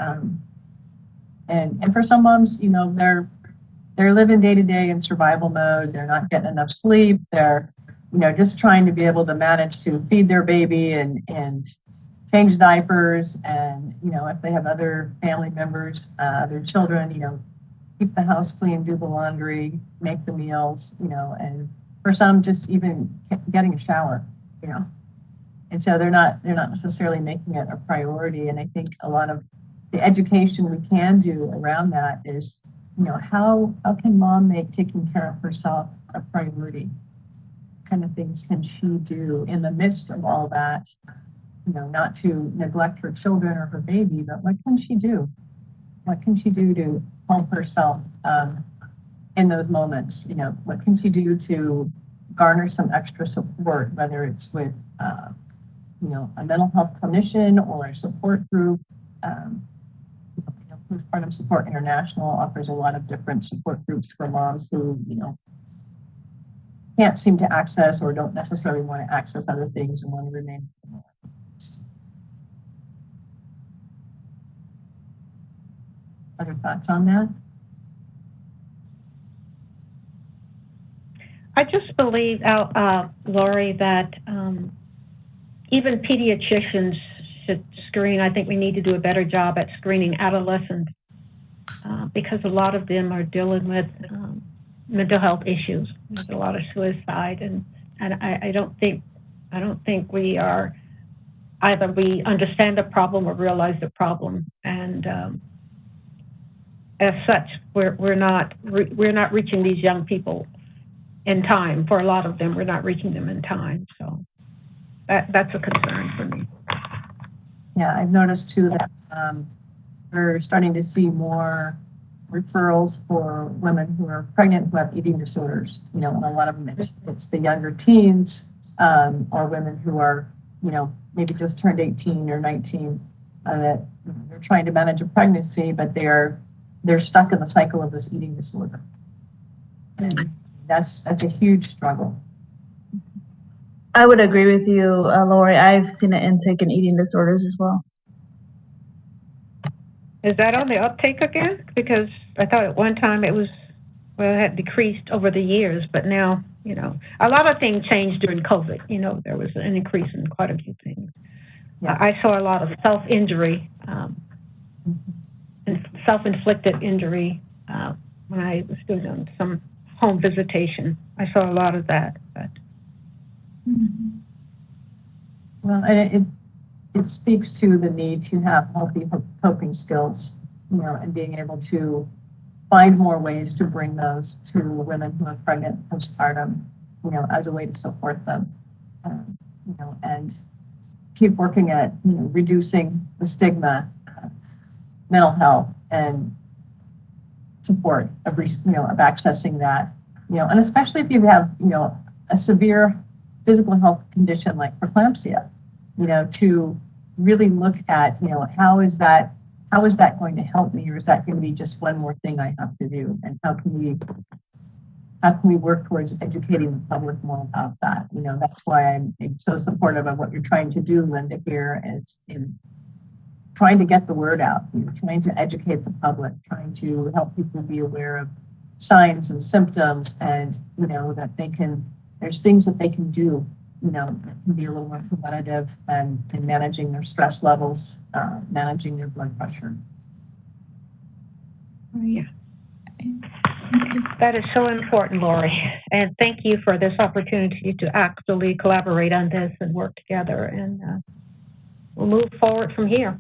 And for some moms, they're living day to day in survival mode. They're not getting enough sleep. They're, just trying to be able to manage to feed their baby and change diapers, and if they have other family members, other children, keep the house clean, do the laundry, make the meals, and for some, just even getting a shower, And so they're not necessarily making it a priority. And I think a lot of the education we can do around that is, how can mom make taking care of herself a priority? What kind of things can she do in the midst of all that? Not to neglect her children or her baby, but what can she do? What can she do to help herself in those moments? What can she do to garner some extra support, whether it's with, a mental health clinician or a support group? Postpartum Support International offers a lot of different support groups for moms who, can't seem to access or don't necessarily want to access other things and want to remain. Other thoughts on that? I just believe, Lori, that even pediatricians should screen. I think we need to do a better job at screening adolescents because a lot of them are dealing with mental health issues. There's a lot of suicide, and I don't think we are either we understand the problem or realize the problem, and as such, we're not reaching these young people in time. For a lot of them, we're not reaching them in time. So that's a concern for me. Yeah, I've noticed too that we're starting to see more referrals for women who are pregnant who have eating disorders. And a lot of them it's the younger teens or women who are maybe just turned 18 or 19 that they're trying to manage a pregnancy, but they're stuck in the cycle of this eating disorder. And that's a huge struggle. I would agree with you, Lori. I've seen an intake in eating disorders as well. Is that on the uptake again? Because I thought at one time it had decreased over the years, but now, a lot of things changed during COVID. There was an increase in quite a few things. Yeah. I saw a lot of self-injury, and self-inflicted injury when I was doing some home visitation. I saw a lot of that. But. Well, it speaks to the need to have healthy coping skills, and being able to find more ways to bring those to women who are pregnant postpartum, as a way to support them, and keep working at, reducing the stigma, mental health, and support of accessing that, and especially if you have, a severe physical health condition like preeclampsia, to really look at, how is that going to help me, or is that going to be just one more thing I have to do, and how can we work towards educating the public more about that? That's why I'm so supportive of what you're trying to do, Linda, here, is in trying to get the word out. You're trying to educate the public, trying to help people be aware of signs and symptoms, and that there's things that they can do, that can be a little more preventative and in managing their stress levels, managing their blood pressure. Yeah. That is so important, Lori. And thank you for this opportunity to actually collaborate on this and work together. And we'll move forward from here.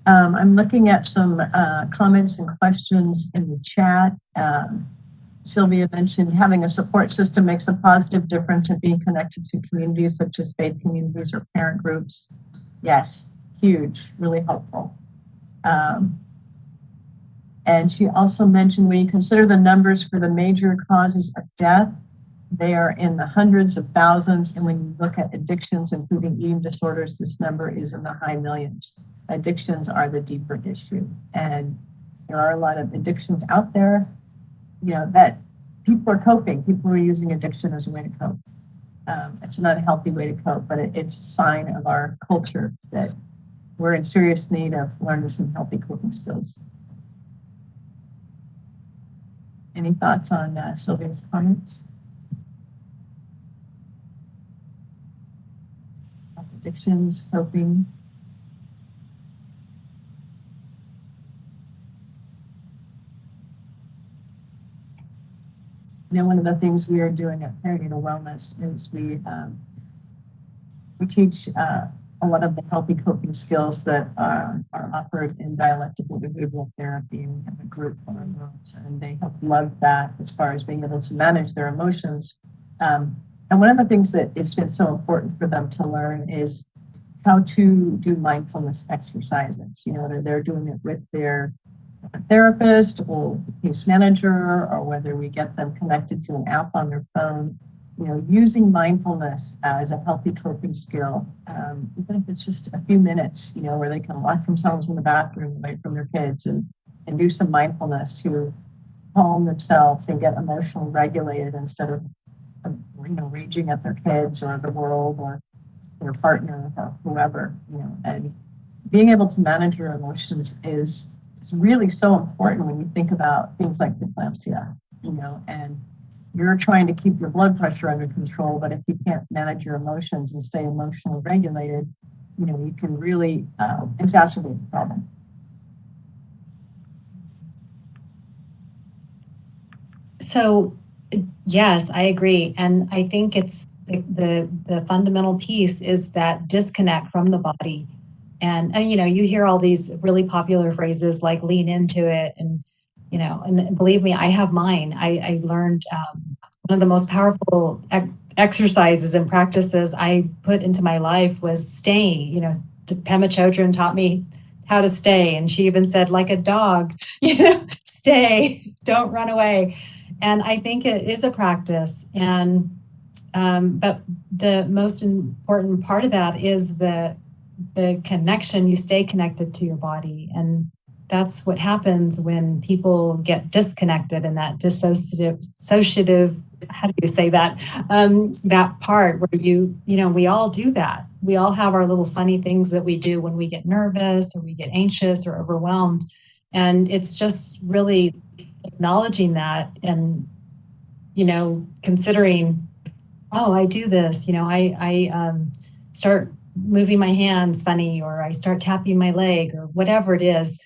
I'm looking at some comments and questions in the chat. Sylvia mentioned having a support system makes a positive difference in being connected to communities such as faith communities or parent groups. Yes, huge, really helpful. And she also mentioned when you consider the numbers for the major causes of death, they are in the hundreds of thousands. And when you look at addictions, including eating disorders, this number is in the high millions. Addictions are the deeper issue. And there are a lot of addictions out there, that people are coping. People are using addiction as a way to cope. It's not a healthy way to cope, but it's a sign of our culture that we're in serious need of learning some healthy coping skills. Any thoughts on Sylvia's comments? Addictions, coping. One of the things we are doing at Perinatal Wellness is we teach a lot of the healthy coping skills that are offered in dialectical behavioral therapy. We have a group for our girls, and they have loved that as far as being able to manage their emotions. And one of the things that has been so important for them to learn is how to do mindfulness exercises. Whether they're doing it with their therapist or case manager, or whether we get them connected to an app on their phone, using mindfulness as a healthy coping skill, even if it's just a few minutes, where they can lock themselves in the bathroom away from their kids and do some mindfulness to calm themselves and get emotionally regulated instead of, raging at their kids or the world or their partner or whoever, and being able to manage your emotions is really so important when you think about things like preeclampsia, and you're trying to keep your blood pressure under control, but if you can't manage your emotions and stay emotionally regulated, you can really exacerbate the problem. So, yes, I agree. And I think it's the fundamental piece is that disconnect from the body. And you hear all these really popular phrases like lean into it. And, and believe me, I have mine. I learned one of the most powerful exercises and practices I put into my life was staying. Pema Chodron taught me how to stay. And she even said, like a dog, stay, don't run away. And I think it is a practice. And but the most important part of that is the connection. You stay connected to your body. And that's what happens when people get disconnected in that dissociative, how do you say that? That part where we all do that. We all have our little funny things that we do when we get nervous or we get anxious or overwhelmed. And it's just really acknowledging that and, considering, oh, I do this, I start moving my hands funny, or I start tapping my leg or whatever it is.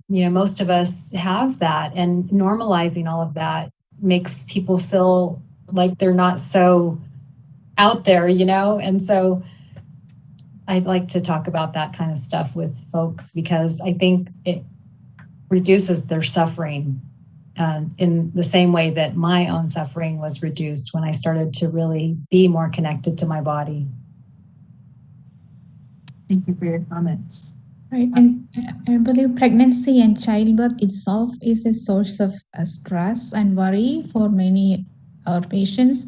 Most of us have that, and normalizing all of that makes people feel like they're not so out there, and so I'd like to talk about that kind of stuff with folks because I think it reduces their suffering in the same way that my own suffering was reduced when I started to really be more connected to my body. Thank you for your comments. Right, and I believe pregnancy and childbirth itself is a source of stress and worry for many our patients.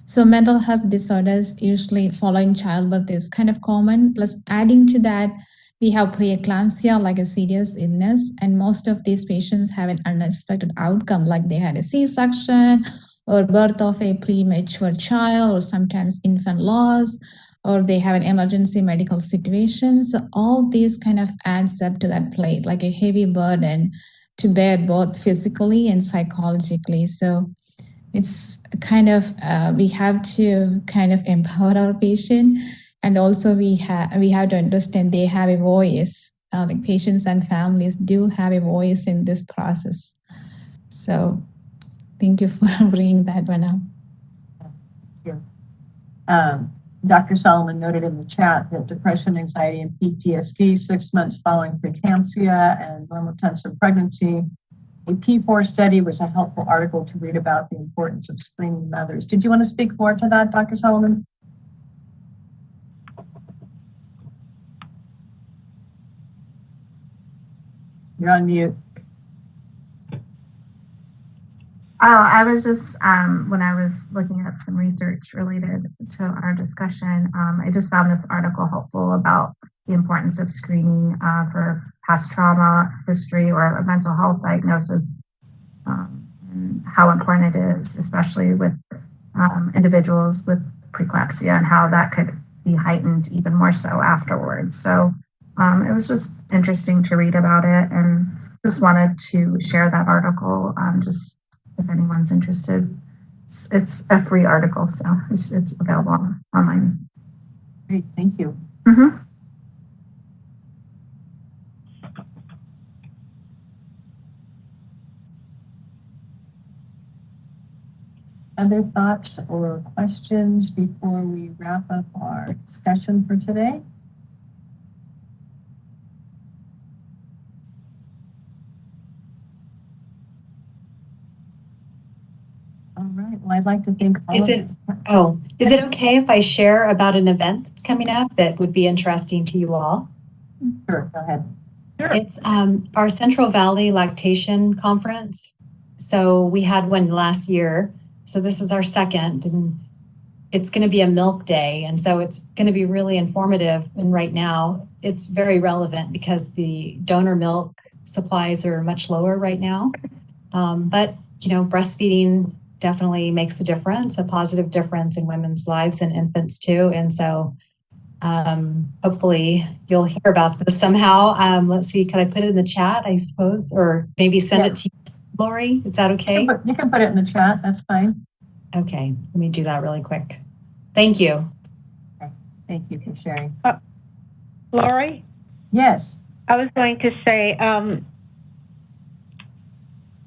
So mental health disorders usually following childbirth is kind of common. Plus adding to that, we have preeclampsia, like a serious illness, and most of these patients have an unexpected outcome, like they had a C-section or birth of a premature child, or sometimes infant loss, or they have an emergency medical situation. So all these kind of adds up to that plate, like a heavy burden to bear both physically and psychologically. So it's kind of, we have to kind of empower our patient. And also we have to understand they have a voice, like patients and families do have a voice in this process. So thank you for bringing that one up. Sure. Dr. Solomon noted in the chat that depression, anxiety, and PTSD 6 months following preeclampsia and normotensive pregnancy. A P4 study was a helpful article to read about the importance of screening mothers. Did you want to speak more to that, Dr. Solomon? You're on mute. Oh, I was just, when I was looking up some research related to our discussion, I just found this article helpful about the importance of screening for past trauma history or a mental health diagnosis, and how important it is, especially with individuals with preeclampsia, and how that could be heightened even more so afterwards. So it was just interesting to read about it, and just wanted to share that article, just if anyone's interested. It's a free article, so it's available online. Great, thank you. Mm-hmm. other thoughts or questions before we wrap up our discussion for today? All right. Well, I'd like to thank all of you. Is it okay if I share about an event that's coming up that would be interesting to you all? Sure, go ahead. Sure. It's our Central Valley Lactation Conference. So we had one last year. So this is our second, and it's going to be a milk day. And so it's going to be really informative. And right now it's very relevant because the donor milk supplies are much lower right now. But, you know, breastfeeding definitely makes a difference, a positive difference in women's lives and infants too. And so hopefully you'll hear about this somehow. Let's see, can I put it in the chat, I suppose, or maybe send it to you, Lori? Is that okay? You can put it in the chat. That's fine. Okay, let me do that really quick. Thank you. Okay. Thank you for sharing. Lori? Yes. I was going to say,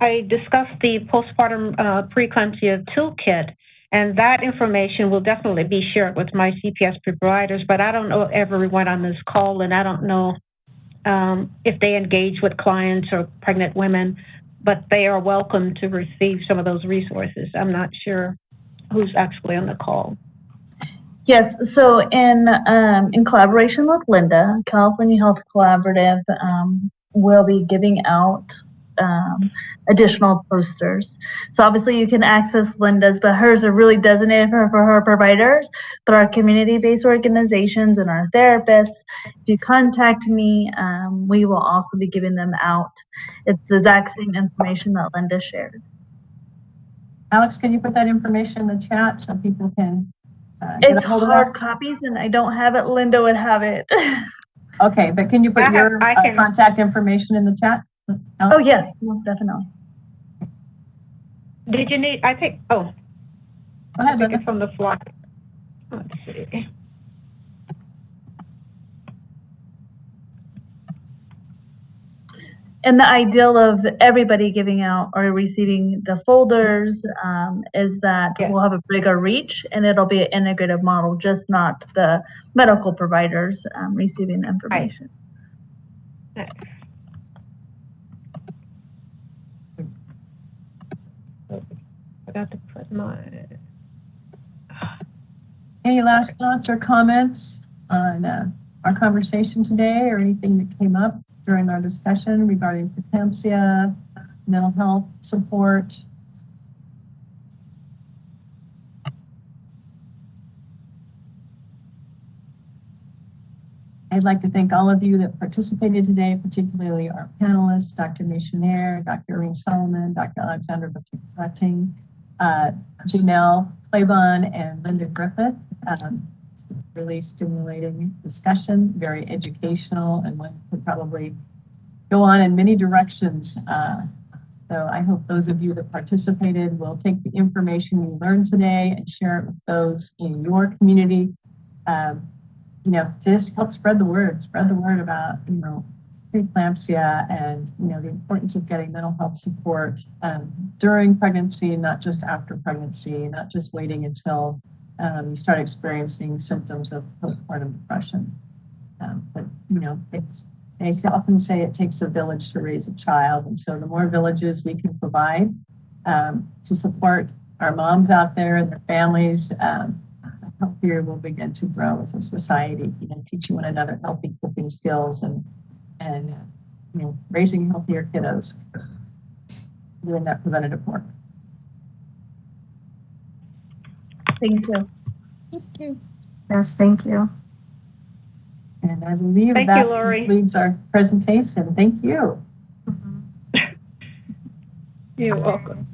I discussed the postpartum preeclampsia toolkit, and that information will definitely be shared with my CPS providers, but I don't know everyone on this call, and I don't know if they engage with clients or pregnant women, but they are welcome to receive some of those resources. I'm not sure who's actually on the call. Yes, so in collaboration with Linda, California Health Collaborative will be giving out additional posters. So obviously you can access Linda's, but hers are really designated for her providers, but our community-based organizations and our therapists, if you contact me, we will also be giving them out. It's the exact same information that Linda shared. Alex, can you put that information in the chat so people can it's hard copies and I don't have it. Linda would have it. Okay, but can you put your contact information in the chat? Alex? Oh yes, most definitely. Did you need, I think, go ahead, it's from the floor. Let's see. And the ideal of everybody giving out or receiving the folders is that we'll have a bigger reach and it'll be an integrative model, just not the medical providers receiving the information. Right. I forgot to put my... Any last thoughts or comments on our conversation today, or anything that came up during our discussion regarding preeclampsia, mental health support? I'd like to thank all of you that participated today, particularly our panelists, Dr. Michener, Dr. Irene Solomon, Dr. Alexandra Bating, Janelle Claiborne, and Linda Griffith. Really stimulating discussion, very educational, and one could probably go on in many directions. So I hope those of you that participated will take the information you learned today and share it with those in your community. You know, just help spread the word about, you know, preeclampsia and, you know, the importance of getting mental health support during pregnancy, not just after pregnancy, not just waiting until you start experiencing symptoms of postpartum depression. But, you know, they often say it takes a village to raise a child. And so the more villages we can provide to support our moms out there and their families, the healthier we'll begin to grow as a society, you know, teaching one another healthy coping skills and you know, raising healthier kiddos, doing that preventative work. Thank you. Thank you. Yes, thank you. And I believe that concludes our presentation. Thank you. You're welcome.